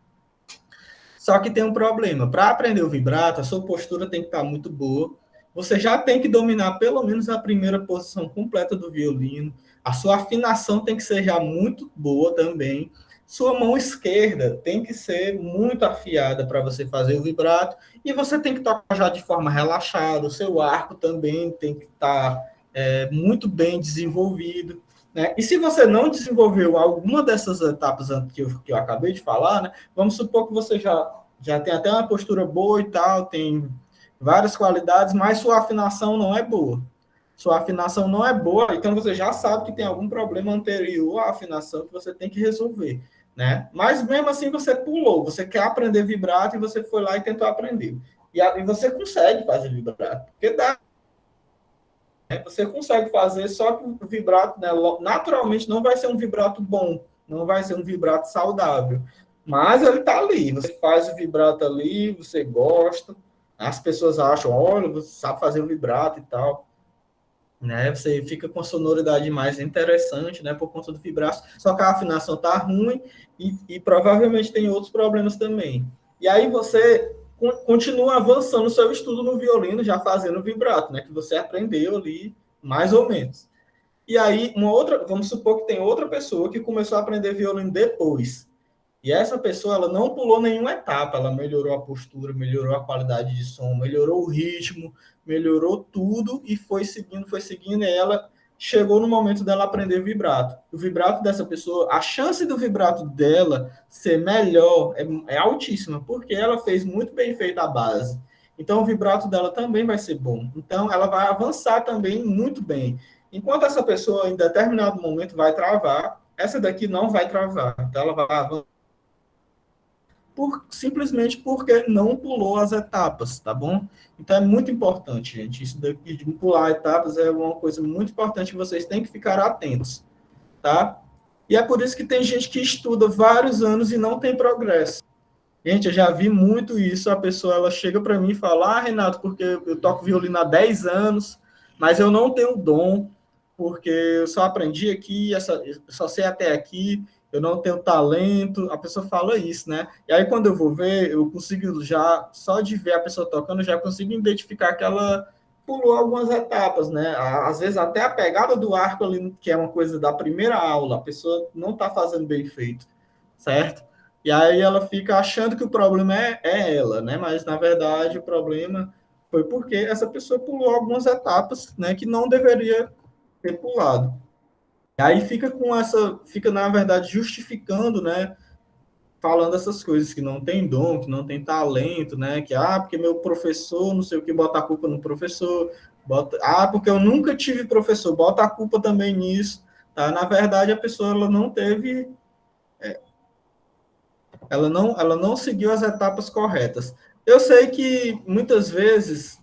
Só que tem um problema. Para aprender o vibrato, a sua postura tem que estar muito boa. Você já tem que dominar pelo menos a primeira posição completa do violino. A sua afinação tem que ser já muito boa também. Sua mão esquerda tem que ser muito afiada para você fazer o vibrato. E você tem que tocar já de forma relaxada. O seu arco também tem que estar muito bem desenvolvido, né? E se você não desenvolveu alguma dessas etapas que eu acabei de falar, né? Vamos supor que você já tem até uma postura boa e tal, tem várias qualidades, mas sua afinação não é boa. Sua afinação não é boa, então você já sabe que tem algum problema anterior à afinação que você tem que resolver, né? Mas mesmo assim você pulou, você quer aprender vibrato e você foi lá e tentou aprender. E você consegue fazer vibrato, porque dá. Você consegue fazer, só que o vibrato, né, naturalmente, não vai ser um vibrato bom, não vai ser um vibrato saudável. Mas ele está ali, você faz o vibrato ali, você gosta, as pessoas acham, olha, você sabe fazer o vibrato e tal. né? Você fica com a sonoridade mais interessante, né? Por conta do vibrato, só que a afinação tá ruim e provavelmente tem outros problemas também. E aí você continua avançando o seu estudo no violino, já fazendo vibrato, né? Que você aprendeu ali, mais ou menos. E aí, vamos supor que tem outra pessoa que começou a aprender violino depois. E essa pessoa, ela não pulou nenhuma etapa, ela melhorou a postura, melhorou a qualidade de som, melhorou o ritmo, melhorou tudo e foi seguindo, e ela chegou no momento dela aprender vibrato. O vibrato dessa pessoa, a chance do vibrato dela ser melhor é altíssima, porque ela fez muito bem feita a base. Então, o vibrato dela também vai ser bom. Então, ela vai avançar também muito bem. Enquanto essa pessoa, em determinado momento, vai travar, essa daqui não vai travar. Então, ela vai avançar simplesmente porque não pulou as etapas, tá bom? Então é muito importante, gente. Isso daqui de pular etapas é uma coisa muito importante que vocês têm que ficar atentos, tá? E é por isso que tem gente que estuda vários anos e não tem progresso. Gente, eu já vi muito isso. A pessoa ela chega para mim e fala: Ah, Renato, porque eu toco violino há 10 anos, mas eu não tenho dom, porque eu só aprendi aqui, eu só sei até aqui, eu não tenho talento. A pessoa fala isso, né? E aí, quando eu vou ver, eu consigo já, só de ver a pessoa tocando, eu já consigo identificar que ela pulou algumas etapas, né? Às vezes, até a pegada do arco ali, que é uma coisa da primeira aula, a pessoa não está fazendo bem feito, certo? E aí ela fica achando que o problema é ela, né? Mas, na verdade, o problema foi porque essa pessoa pulou algumas etapas, né, que não deveria ter pulado. E aí fica, na verdade, justificando, né, falando essas coisas, que não tem dom, que não tem talento, né, que, porque meu professor, não sei o que, bota a culpa no professor, porque eu nunca tive professor, bota a culpa também nisso, tá? Na verdade, a pessoa, ela não teve, ela não seguiu as etapas corretas. Eu sei que muitas vezes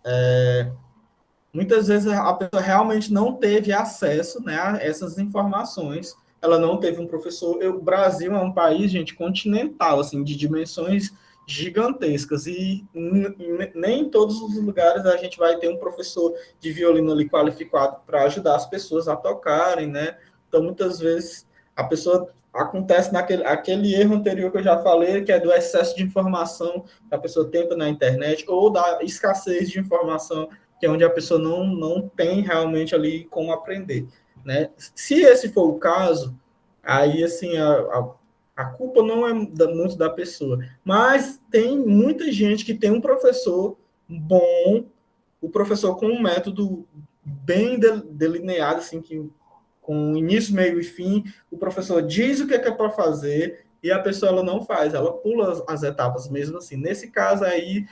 a pessoa realmente não teve acesso, né, a essas informações. Ela não teve um professor. O Brasil é um país, gente, continental, assim, de dimensões gigantescas e nem em todos os lugares a gente vai ter um professor de violino ali qualificado para ajudar as pessoas a tocarem, né? Então, muitas vezes a pessoa acontece aquele erro anterior que eu já falei, que é do excesso de informação que a pessoa tenta na internet ou da escassez de informação, que é onde a pessoa não tem realmente ali como aprender, né? Se esse for o caso, aí, assim, a culpa não é muito da pessoa, mas tem muita gente que tem um professor bom, o professor com um método bem delineado, assim, que com início, meio e fim, o professor diz o que é para fazer e a pessoa ela não faz, ela pula as etapas mesmo assim. Nesse caso aí,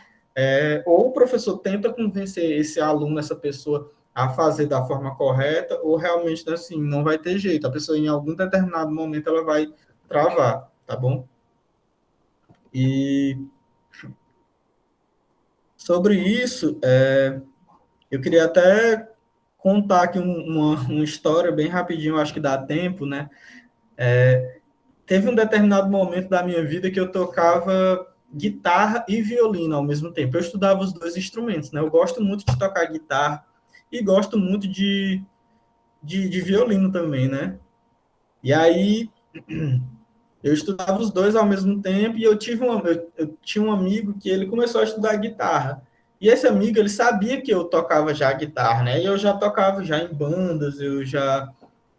ou o professor tenta convencer esse aluno, essa pessoa, a fazer da forma correta, ou realmente assim, não vai ter jeito. A pessoa, em algum determinado momento, ela vai travar, tá bom? E sobre isso, eu queria até contar aqui uma história bem rapidinho, acho que dá tempo, né? Teve um determinado momento da minha vida que eu tocava guitarra e violino ao mesmo tempo. Eu estudava os dois instrumentos, né? Eu gosto muito de tocar guitarra e gosto muito de violino também, né? E aí eu estudava os dois ao mesmo tempo e eu tinha um amigo que ele começou a estudar guitarra. E esse amigo, ele sabia que eu tocava já guitarra, né? E eu já tocava já em bandas, eu já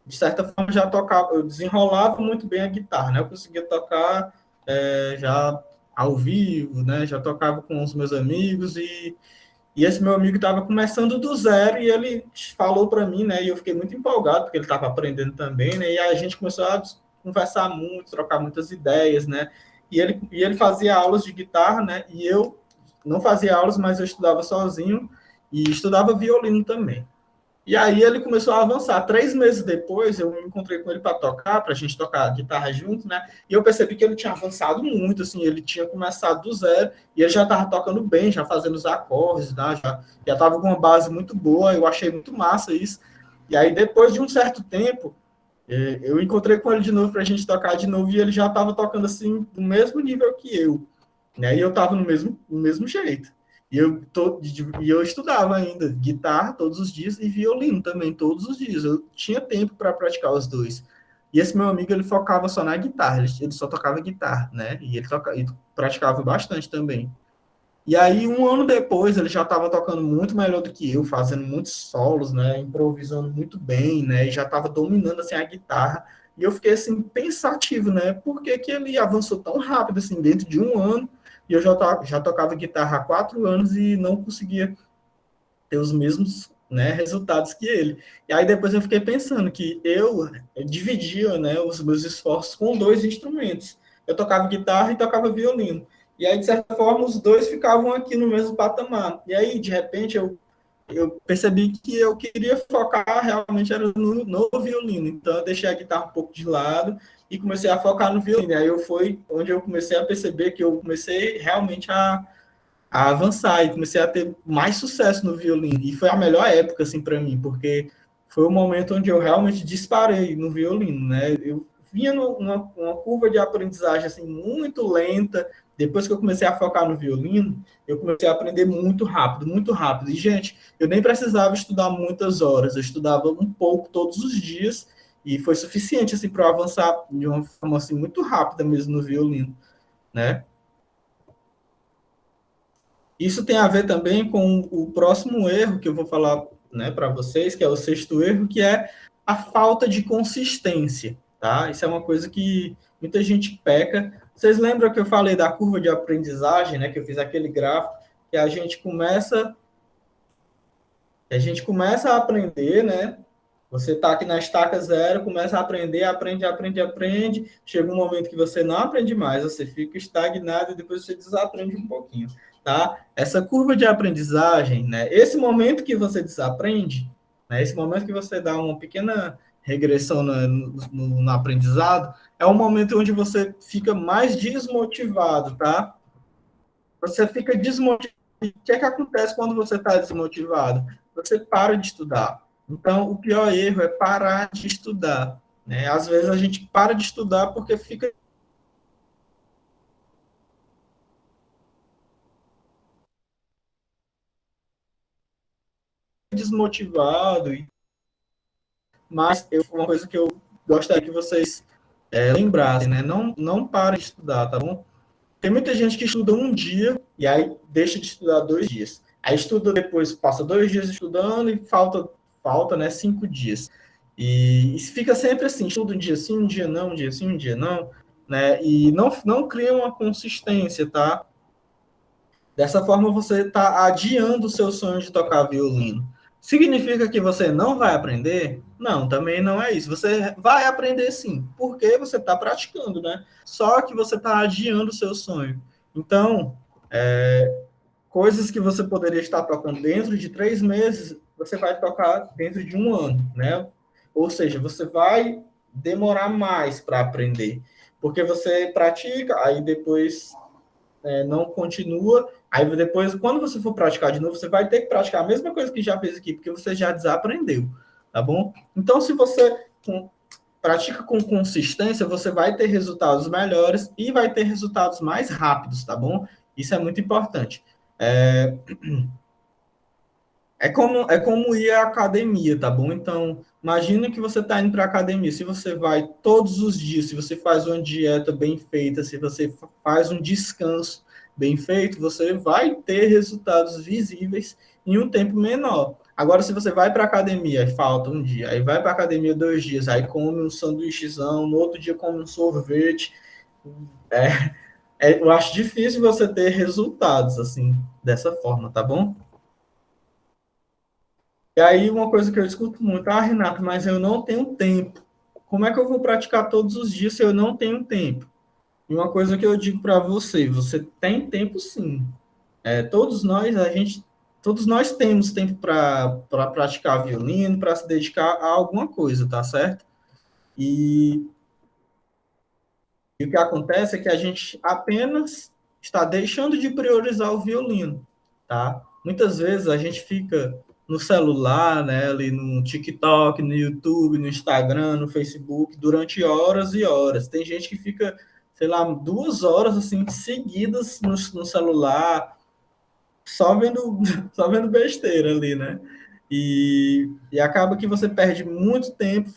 de certa forma, já tocava, eu desenrolava muito bem a guitarra, né? Eu conseguia tocar já ao vivo, né? Já tocava com os meus amigos e esse meu amigo estava começando do zero e ele falou para mim, né? E eu fiquei muito empolgado porque ele estava aprendendo também, né? E a gente começou a conversar muito, trocar muitas ideias, né? E ele fazia aulas de guitarra, né? E eu não fazia aulas, mas eu estudava sozinho e estudava violino também. E aí ele começou a avançar. 3 meses depois, eu me encontrei com ele para tocar, para a gente tocar guitarra junto, né? E eu percebi que ele tinha avançado muito, assim, ele tinha começado do zero e ele já estava tocando bem, já fazendo os acordes, né? Já estava com uma base muito boa, eu achei muito massa isso. E aí, depois de um certo tempo, eu encontrei com ele de novo para a gente tocar de novo e ele já estava tocando, assim, do mesmo nível que eu, né? E eu estava no mesmo jeito. E eu estudava ainda guitarra todos os dias e violino também todos os dias. Eu tinha tempo para praticar os dois. E esse meu amigo, ele focava só na guitarra, ele só tocava guitarra, né? E ele praticava bastante também. E aí, um ano depois, ele já estava tocando muito melhor do que eu, fazendo muitos solos, né? Improvisando muito bem, né? E já estava dominando, assim, a guitarra. E eu fiquei, assim, pensativo, né? Por que que ele avançou tão rápido, assim, dentro de um ano? E eu já tocava guitarra há 4 anos e não conseguia ter os mesmos, né, resultados que ele. E aí depois eu fiquei pensando que eu dividia, né, os meus esforços com dois instrumentos. Eu tocava guitarra e tocava violino. E aí, de certa forma, os dois ficavam aqui no mesmo patamar. E aí, de repente, eu percebi que eu queria focar realmente era no violino. Então, eu deixei a guitarra um pouco de lado e comecei a focar no violino. E aí foi onde eu comecei a perceber que eu comecei realmente a avançar e comecei a ter mais sucesso no violino. E foi a melhor época, assim, para mim, porque foi o momento onde eu realmente disparei no violino, né? Eu vinha numa curva de aprendizagem, assim, muito lenta. Depois que eu comecei a focar no violino, eu comecei a aprender muito rápido, muito rápido. E, gente, eu nem precisava estudar muitas horas, eu estudava um pouco todos os dias e foi suficiente, assim, para eu avançar de uma forma, assim, muito rápida mesmo no violino, né? Isso tem a ver também com o próximo erro que eu vou falar, né, para vocês, que é o sexto erro, que é a falta de consistência, tá? Isso é uma coisa que muita gente peca. Vocês lembram que eu falei da curva de aprendizagem, né, que eu fiz aquele gráfico, que a gente começa a aprender, né? Você está aqui na estaca zero, começa a aprender, aprende, aprende, aprende. Chega um momento que você não aprende mais, você fica estagnado e depois você desaprende um pouquinho, tá? Essa curva de aprendizagem, né? Esse momento que você desaprende, né? Esse momento que você dá uma pequena regressão no aprendizado, é um momento onde você fica mais desmotivado, tá? Você fica desmotivado. O que é que acontece quando você está desmotivado? Você para de estudar. Então, o pior erro é parar de estudar, né? Às vezes a gente para de estudar porque fica desmotivado. Mas uma coisa que eu gostaria que vocês lembrassem, né? Não pare de estudar, tá bom? Tem muita gente que estuda um dia e aí deixa de estudar 2 dias. Aí estuda depois, passa 2 dias estudando e falta, né, 5 dias. E fica sempre assim, estuda um dia sim, um dia não, um dia sim, um dia não, né? E não cria uma consistência, tá? Dessa forma, você está adiando o seu sonho de tocar violino. Significa que você não vai aprender? Não, também não é isso. Você vai aprender sim, porque você está praticando, né? Só que você está adiando o seu sonho. Então, coisas que você poderia estar tocando dentro de 3 meses, você vai tocar dentro de um ano, né? Ou seja, você vai demorar mais para aprender, porque você pratica, aí depois não continua. Aí depois, quando você for praticar de novo, você vai ter que praticar a mesma coisa que já fez aqui, porque você já desaprendeu, tá bom? Então, se você pratica com consistência, você vai ter resultados melhores e vai ter resultados mais rápidos, tá bom? Isso é muito importante. É, é como ir à academia, tá bom? Então, imagina que você está indo para a academia. Se você vai todos os dias, se você faz uma dieta bem feita, se você faz um descanso bem feito, você vai ter resultados visíveis em um tempo menor. Agora, se você vai para a academia e falta um dia, aí vai para a academia 2 dias, aí come um sanduíchezão, no outro dia come um sorvete, eu acho difícil você ter resultados assim, dessa forma, tá bom? E aí, uma coisa que eu escuto muito, Renato, mas eu não tenho tempo. Como é que eu vou praticar todos os dias se eu não tenho tempo? E uma coisa que eu digo para você, você tem tempo sim. Todos nós temos tempo para praticar violino, para se dedicar a alguma coisa, tá certo? E o que acontece é que a gente apenas está deixando de priorizar o violino, tá? Muitas vezes a gente fica no celular, né, ali no TikTok, no YouTube, no Instagram, no Facebook, durante horas e horas. Tem gente que fica, sei lá, 2 horas assim seguidas no celular, só vendo, só vendo besteira ali, né? E acaba que você perde muito tempo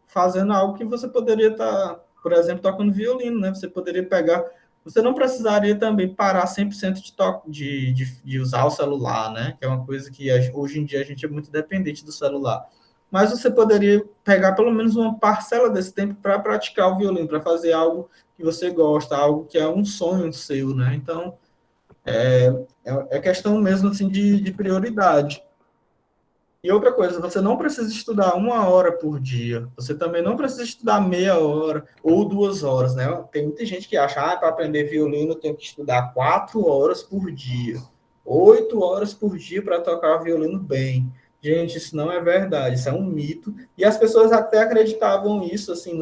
fazendo algo que você poderia estar, por exemplo, tocando violino, né? Você poderia pegar. Você não precisaria também parar 100% de usar o celular, né? Que é uma coisa que hoje em dia a gente é muito dependente do celular. Mas você poderia pegar pelo menos uma parcela desse tempo para praticar o violino, para fazer algo que você gosta, algo que é um sonho seu, né? Então, é questão mesmo assim de prioridade. E outra coisa, você não precisa estudar 1 hora por dia. Você também não precisa estudar meia hora ou 2 horas, né? Tem muita gente que acha, para aprender violino eu tenho que estudar 4 horas por dia, 8 horas por dia para tocar violino bem. Gente, isso não é verdade, isso é um mito. E as pessoas até acreditavam isso, assim,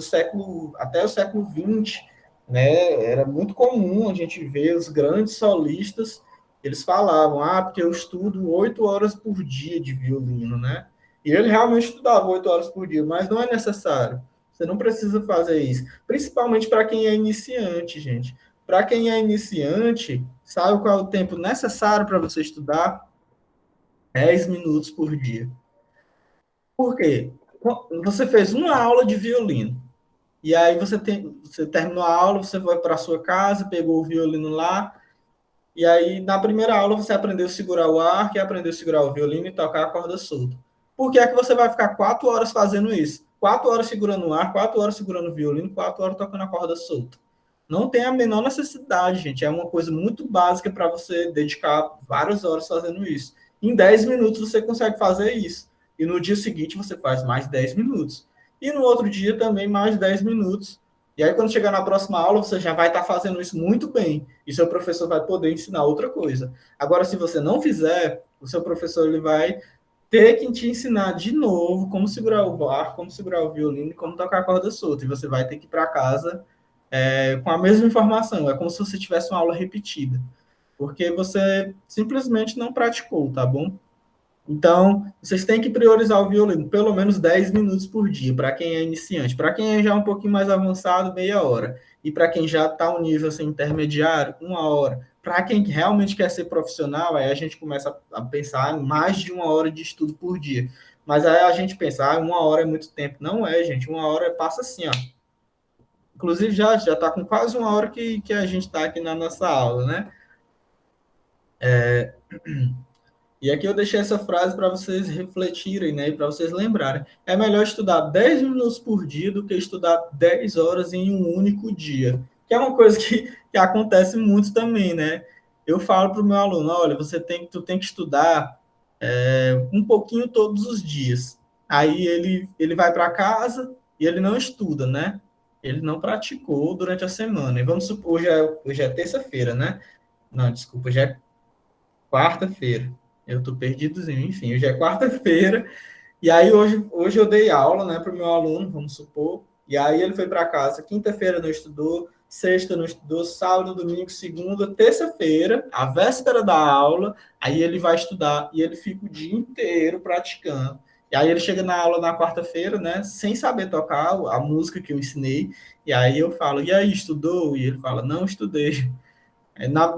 até o século XX, né? Era muito comum a gente ver os grandes solistas eles falavam, porque eu estudo 8 horas por dia de violino, né? E ele realmente estudava 8 horas por dia, mas não é necessário. Você não precisa fazer isso. Principalmente para quem é iniciante, gente. Para quem é iniciante, sabe qual é o tempo necessário para você estudar? 10 minutos por dia. Por quê? Você fez uma aula de violino. E aí você terminou a aula, você foi para sua casa, pegou o violino lá, e aí, na primeira aula, você aprendeu a segurar o arco, aprendeu a segurar o violino e tocar a corda solta. Por que é que você vai ficar 4 horas fazendo isso? 4 horas segurando o ar, 4 horas segurando o violino, 4 horas tocando a corda solta. Não tem a menor necessidade, gente. É uma coisa muito básica para você dedicar várias horas fazendo isso. Em 10 minutos você consegue fazer isso. E no dia seguinte você faz mais 10 minutos. E no outro dia também mais 10 minutos. E aí, quando chegar na próxima aula, você já vai estar fazendo isso muito bem. E seu professor vai poder ensinar outra coisa. Agora, se você não fizer, o seu professor ele vai ter que te ensinar de novo como segurar o barco, como segurar o violino e como tocar a corda solta. E você vai ter que ir para casa com a mesma informação. É como se você tivesse uma aula repetida. Porque você simplesmente não praticou, tá bom? Então, vocês têm que priorizar o violino, pelo menos 10 minutos por dia, para quem é iniciante. Para quem é já um pouquinho mais avançado, meia hora. E para quem já está um nível assim, intermediário, 1 hora. Para quem realmente quer ser profissional, aí a gente começa a pensar em mais de 1 hora de estudo por dia. Mas aí a gente pensa, 1 hora é muito tempo. Não é, gente. 1 hora passa assim, ó. Inclusive, já está com quase 1 hora que a gente está aqui na nossa aula, né? E aqui eu deixei essa frase para vocês refletirem, né, e para vocês lembrarem. É melhor estudar 10 minutos por dia do que estudar 10 horas em um único dia. Que é uma coisa que acontece muito também, né? Eu falo para o meu aluno, olha, tu tem que estudar um pouquinho todos os dias. Aí ele vai para casa e ele não estuda, né? Ele não praticou durante a semana. E vamos supor, hoje é terça-feira, né? Não, desculpa, hoje é quarta-feira. Eu tô perdidozinho, enfim, hoje é quarta-feira. E aí hoje eu dei aula, né, para o meu aluno, vamos supor. E aí ele foi para casa. Quinta-feira não estudou, sexta não estudou, sábado, domingo, segunda, terça-feira, a véspera da aula, aí ele vai estudar e ele fica o dia inteiro praticando. E aí ele chega na aula na quarta-feira, né, sem saber tocar a música que eu ensinei. E aí eu falo, e aí, estudou? E ele fala, não estudei.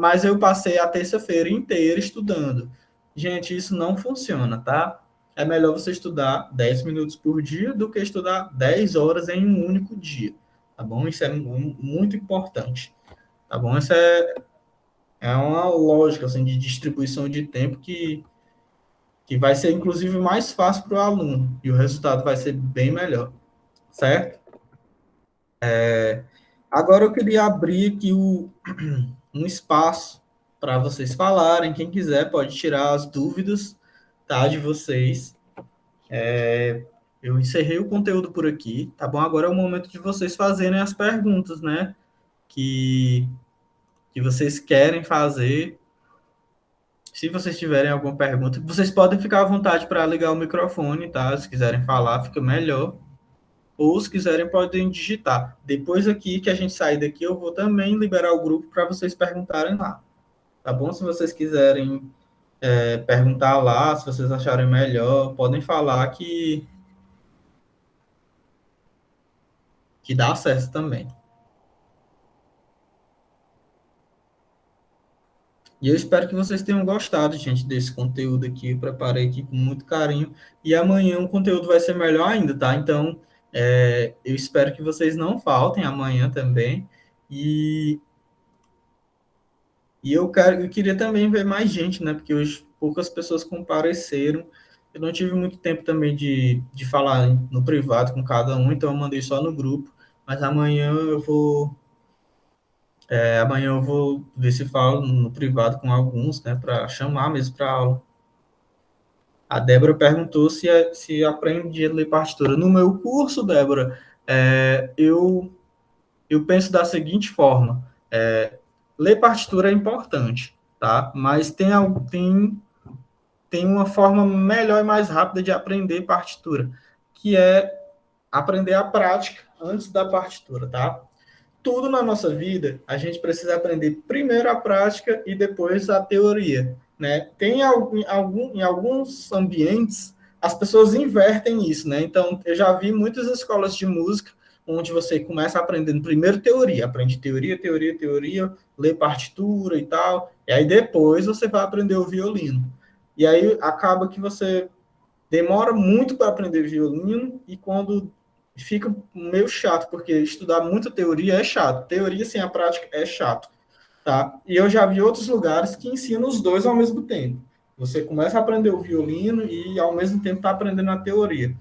Mas eu passei a terça-feira inteira estudando. Gente, isso não funciona, tá? É melhor você estudar 10 minutos por dia do que estudar 10 horas em um único dia, tá bom? Isso é muito importante, tá bom? Isso é uma lógica assim, de distribuição de tempo que vai ser, inclusive, mais fácil para o aluno e o resultado vai ser bem melhor, certo? Agora eu queria abrir aqui um espaço para vocês falarem. Quem quiser pode tirar as dúvidas, tá, de vocês. Eu encerrei o conteúdo por aqui, tá bom? Agora é o momento de vocês fazerem as perguntas, né? Que, que vocês querem fazer. Se vocês tiverem alguma pergunta, vocês podem ficar à vontade para ligar o microfone, tá? Se quiserem falar, fica melhor. Ou se quiserem, podem digitar. Depois aqui que a gente sair daqui, eu vou também liberar o grupo para vocês perguntarem lá. Tá bom? Se vocês quiserem perguntar lá, se vocês acharem melhor, podem falar que dá acesso também. E eu espero que vocês tenham gostado, gente, desse conteúdo aqui. Eu preparei aqui com muito carinho. E amanhã o conteúdo vai ser melhor ainda, tá? Então, eu espero que vocês não faltem amanhã também. E, eu queria também ver mais gente, né? Porque hoje poucas pessoas compareceram. Eu não tive muito tempo também de falar no privado com cada um, então eu mandei só no grupo. Mas amanhã eu vou ver se falo no privado com alguns, né? Para chamar mesmo para aula. A Débora perguntou se aprendi a ler partitura. No meu curso, Débora, eu penso da seguinte forma: ler partitura é importante, tá? Mas tem uma forma melhor e mais rápida de aprender partitura, que é aprender a prática antes da partitura, tá? Tudo na nossa vida, a gente precisa aprender primeiro a prática e depois a teoria, né? Em alguns ambientes, as pessoas invertem isso, né? Então, eu já vi muitas escolas de música onde você começa aprendendo primeiro teoria, aprende teoria, teoria, teoria, lê partitura e tal, e aí depois você vai aprender o violino. E aí acaba que você demora muito para aprender violino e quando fica meio chato, porque estudar muita teoria é chato. Teoria sem a prática é chato, tá? E eu já vi outros lugares que ensinam os dois ao mesmo tempo. Você começa a aprender o violino e ao mesmo tempo está aprendendo a teoria.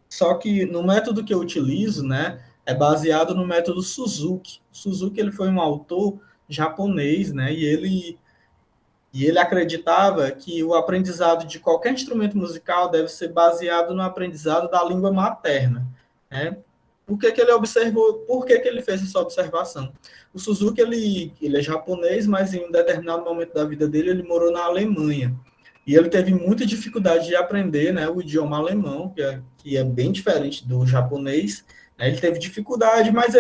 Só que no método que eu utilizo, né, é baseado no método Suzuki. Suzuki ele foi um autor japonês, né, e ele acreditava que o aprendizado de qualquer instrumento musical deve ser baseado no aprendizado da língua materna, né? Por que ele fez essa observação? O Suzuki, ele é japonês, mas em um determinado momento da vida dele, ele morou na Alemanha. E ele teve muita dificuldade de aprender, né, o idioma alemão, que é bem diferente do japonês, né? Ele teve dificuldade, mas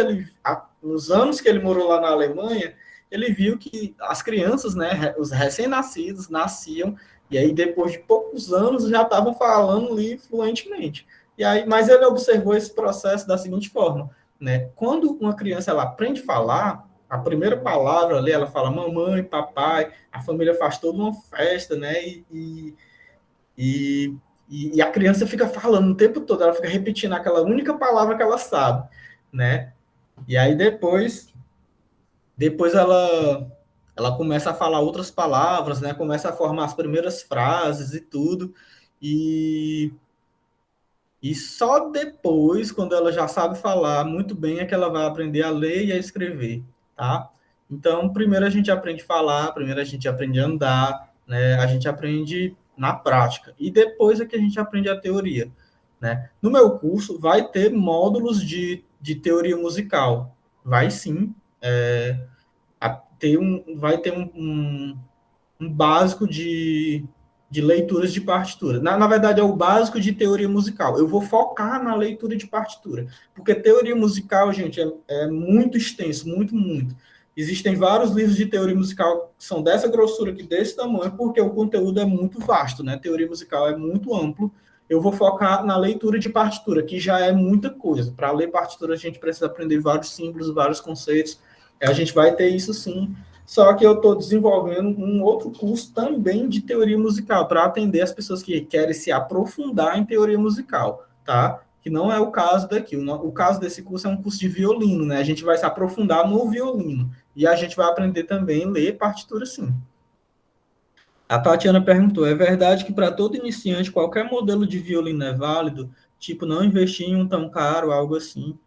nos anos que ele morou lá na Alemanha, ele viu que as crianças, né, os recém-nascidos, nasciam, e aí depois de poucos anos já estavam falando ali fluentemente. E aí, mas ele observou esse processo da seguinte forma, né? Quando uma criança ela aprende a falar, a primeira palavra ali, ela fala mamãe, papai, a família faz toda uma festa, né? E, e a criança fica falando o tempo todo, ela fica repetindo aquela única palavra que ela sabe, né? E aí depois ela começa a falar outras palavras, né? Começa a formar as primeiras frases e tudo. E, e só depois, quando ela já sabe falar muito bem, é que ela vai aprender a ler e a escrever, tá? Então, primeiro a gente aprende a falar, primeiro a gente aprende a andar, né? A gente aprende na prática. E depois é que a gente aprende a teoria, né? No meu curso vai ter módulos de teoria musical. Vai sim. Vai ter um básico de leituras de partitura. Na verdade, é o básico de teoria musical. Eu vou focar na leitura de partitura, porque teoria musical, gente, é muito extenso, muito, muito. Existem vários livros de teoria musical que são dessa grossura aqui, desse tamanho, porque o conteúdo é muito vasto, né? Teoria musical é muito amplo. Eu vou focar na leitura de partitura, que já é muita coisa. Para ler partitura, a gente precisa aprender vários símbolos, vários conceitos. A gente vai ter isso sim. Só que eu estou desenvolvendo um outro curso também de teoria musical para atender as pessoas que querem se aprofundar em teoria musical, tá? Que não é o caso daqui. O caso desse curso é um curso de violino, né? A gente vai se aprofundar no violino e a gente vai aprender também a ler partitura, sim. A Tatiana perguntou: é verdade que para todo iniciante qualquer modelo de violino é válido? Tipo, não investir em um tão caro, algo assim.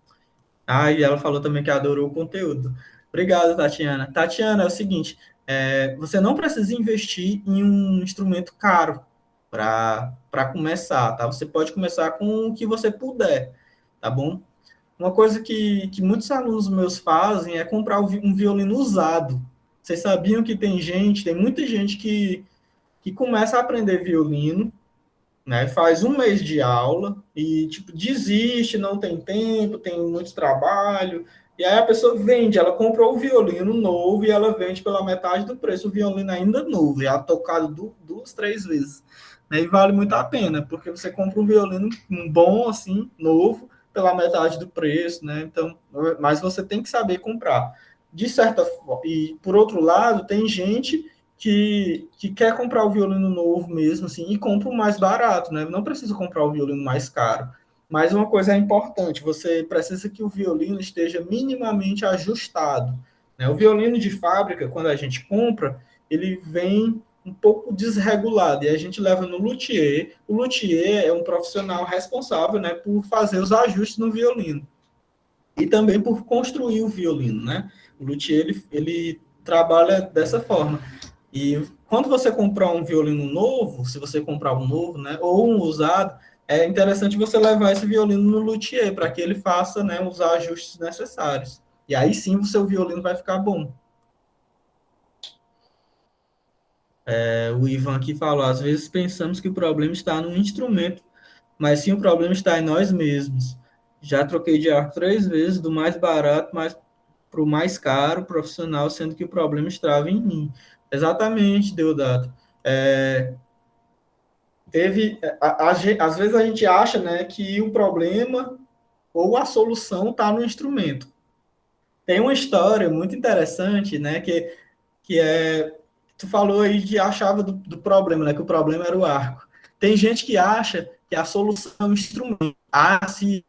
Ah, e ela falou também que adorou o conteúdo. Obrigado, Tatiana. Tatiana, é o seguinte, você não precisa investir em um instrumento caro para começar, tá? Você pode começar com o que você puder, tá bom? Uma coisa que muitos alunos meus fazem é comprar um violino usado. Vocês sabiam que tem muita gente que começa a aprender violino, né? Faz um mês de aula e tipo desiste, não tem tempo, tem muito trabalho. E aí a pessoa vende, ela comprou o violino novo e ela vende pela metade do preço o violino ainda novo, já tocado duas, três vezes. Né? E vale muito a pena, porque você compra um violino bom assim, novo, pela metade do preço, né? Então, mas você tem que saber comprar. De certa forma, e por outro lado, tem gente que quer comprar o violino novo mesmo, assim, e compra o mais barato, né? Não precisa comprar o violino mais caro. Mas uma coisa é importante, você precisa que o violino esteja minimamente ajustado, né? O violino de fábrica, quando a gente compra, ele vem um pouco desregulado e a gente leva no luthier. O luthier é um profissional responsável, né, por fazer os ajustes no violino e também por construir o violino, né? O luthier ele trabalha dessa forma. E quando você comprar um violino novo, se você comprar um novo, né, ou um usado, é interessante você levar esse violino no luthier para que ele faça, né, os ajustes necessários. E aí sim o seu violino vai ficar bom. O Ivan aqui falou, às vezes pensamos que o problema está no instrumento, mas sim o problema está em nós mesmos. Já troquei de arco 3 vezes, do mais barato para o mais caro, profissional, sendo que o problema estava em mim. Exatamente, Deodato. É, às vezes a gente acha, né, que o problema ou a solução está no instrumento. Tem uma história muito interessante, né, que é, tu falou aí de achava do problema, né, que o problema era o arco. Tem gente que acha que a solução é o instrumento. Ah, se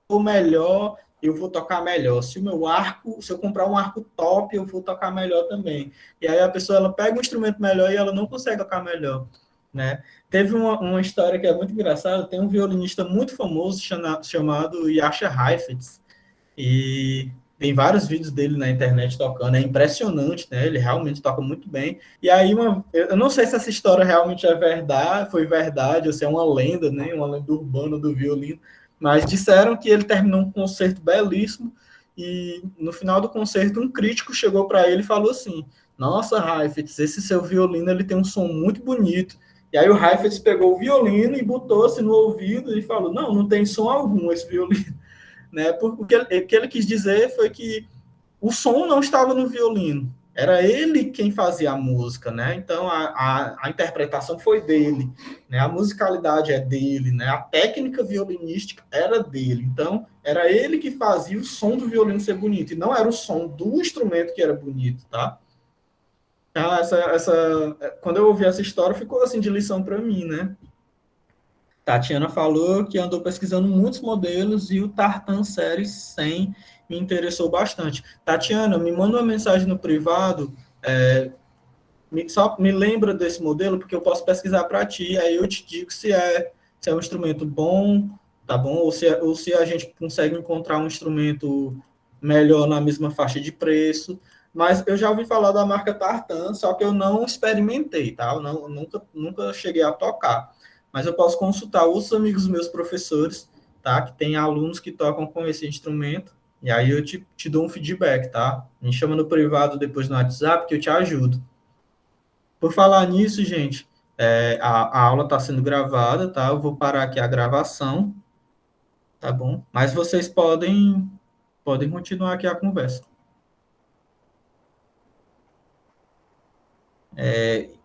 for melhor, eu vou tocar melhor. Se eu comprar um arco top, eu vou tocar melhor também. E aí a pessoa ela pega um instrumento melhor e ela não consegue tocar melhor, né? Teve uma história que é muito engraçada, tem um violinista muito famoso chamado Jascha Heifetz, e tem vários vídeos dele na internet tocando, é impressionante, né? Ele realmente toca muito bem. E aí, eu não sei se essa história realmente é verdade, foi verdade, ou se é uma lenda, né? Uma lenda urbana do violino, mas disseram que ele terminou um concerto belíssimo e no final do concerto um crítico chegou para ele e falou assim: Nossa, Heifetz, esse seu violino ele tem um som muito bonito. E aí o Heifetz pegou o violino e botou-se no ouvido e falou: Não, não tem som algum esse violino, né? Porque o que ele quis dizer foi que o som não estava no violino, era ele quem fazia a música, né? Então a interpretação foi dele, né? A musicalidade é dele, né? A técnica violinística era dele. Então era ele que fazia o som do violino ser bonito e não era o som do instrumento que era bonito, tá? Então, quando eu ouvi essa história, ficou assim de lição para mim, né? Tatiana falou que andou pesquisando muitos modelos e o Tartan Série 100 me interessou bastante. Tatiana, me manda uma mensagem no privado, só me lembra desse modelo, porque eu posso pesquisar para ti, aí eu te digo se é um instrumento bom, tá bom? Ou se a gente consegue encontrar um instrumento melhor na mesma faixa de preço. Mas eu já ouvi falar da marca Tartan, só que eu não experimentei, tá? Eu nunca cheguei a tocar. Mas eu posso consultar outros amigos meus professores, tá? Que tem alunos que tocam com esse instrumento, e aí eu te dou um feedback, tá? Me chama no privado depois no WhatsApp que eu te ajudo. Por falar nisso, gente, a aula está sendo gravada, tá? Eu vou parar aqui a gravação, tá bom? Mas vocês podem continuar aqui a conversa.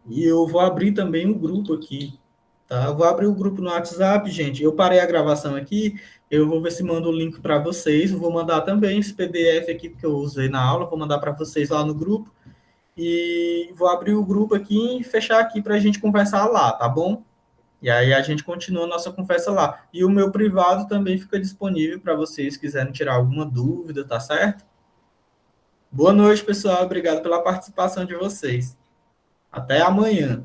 E eu vou abrir também um grupo aqui, tá? Eu vou abrir o grupo no WhatsApp, gente. Eu parei a gravação aqui, eu vou ver se mando o link para vocês. Eu vou mandar também esse PDF aqui que eu usei na aula, vou mandar para vocês lá no grupo. E vou abrir o grupo aqui e fechar aqui para a gente conversar lá, tá bom? E aí a gente continua a nossa conversa lá. E o meu privado também fica disponível para vocês quiserem tirar alguma dúvida, tá certo? Boa noite, pessoal. Obrigado pela participação de vocês. Até amanhã.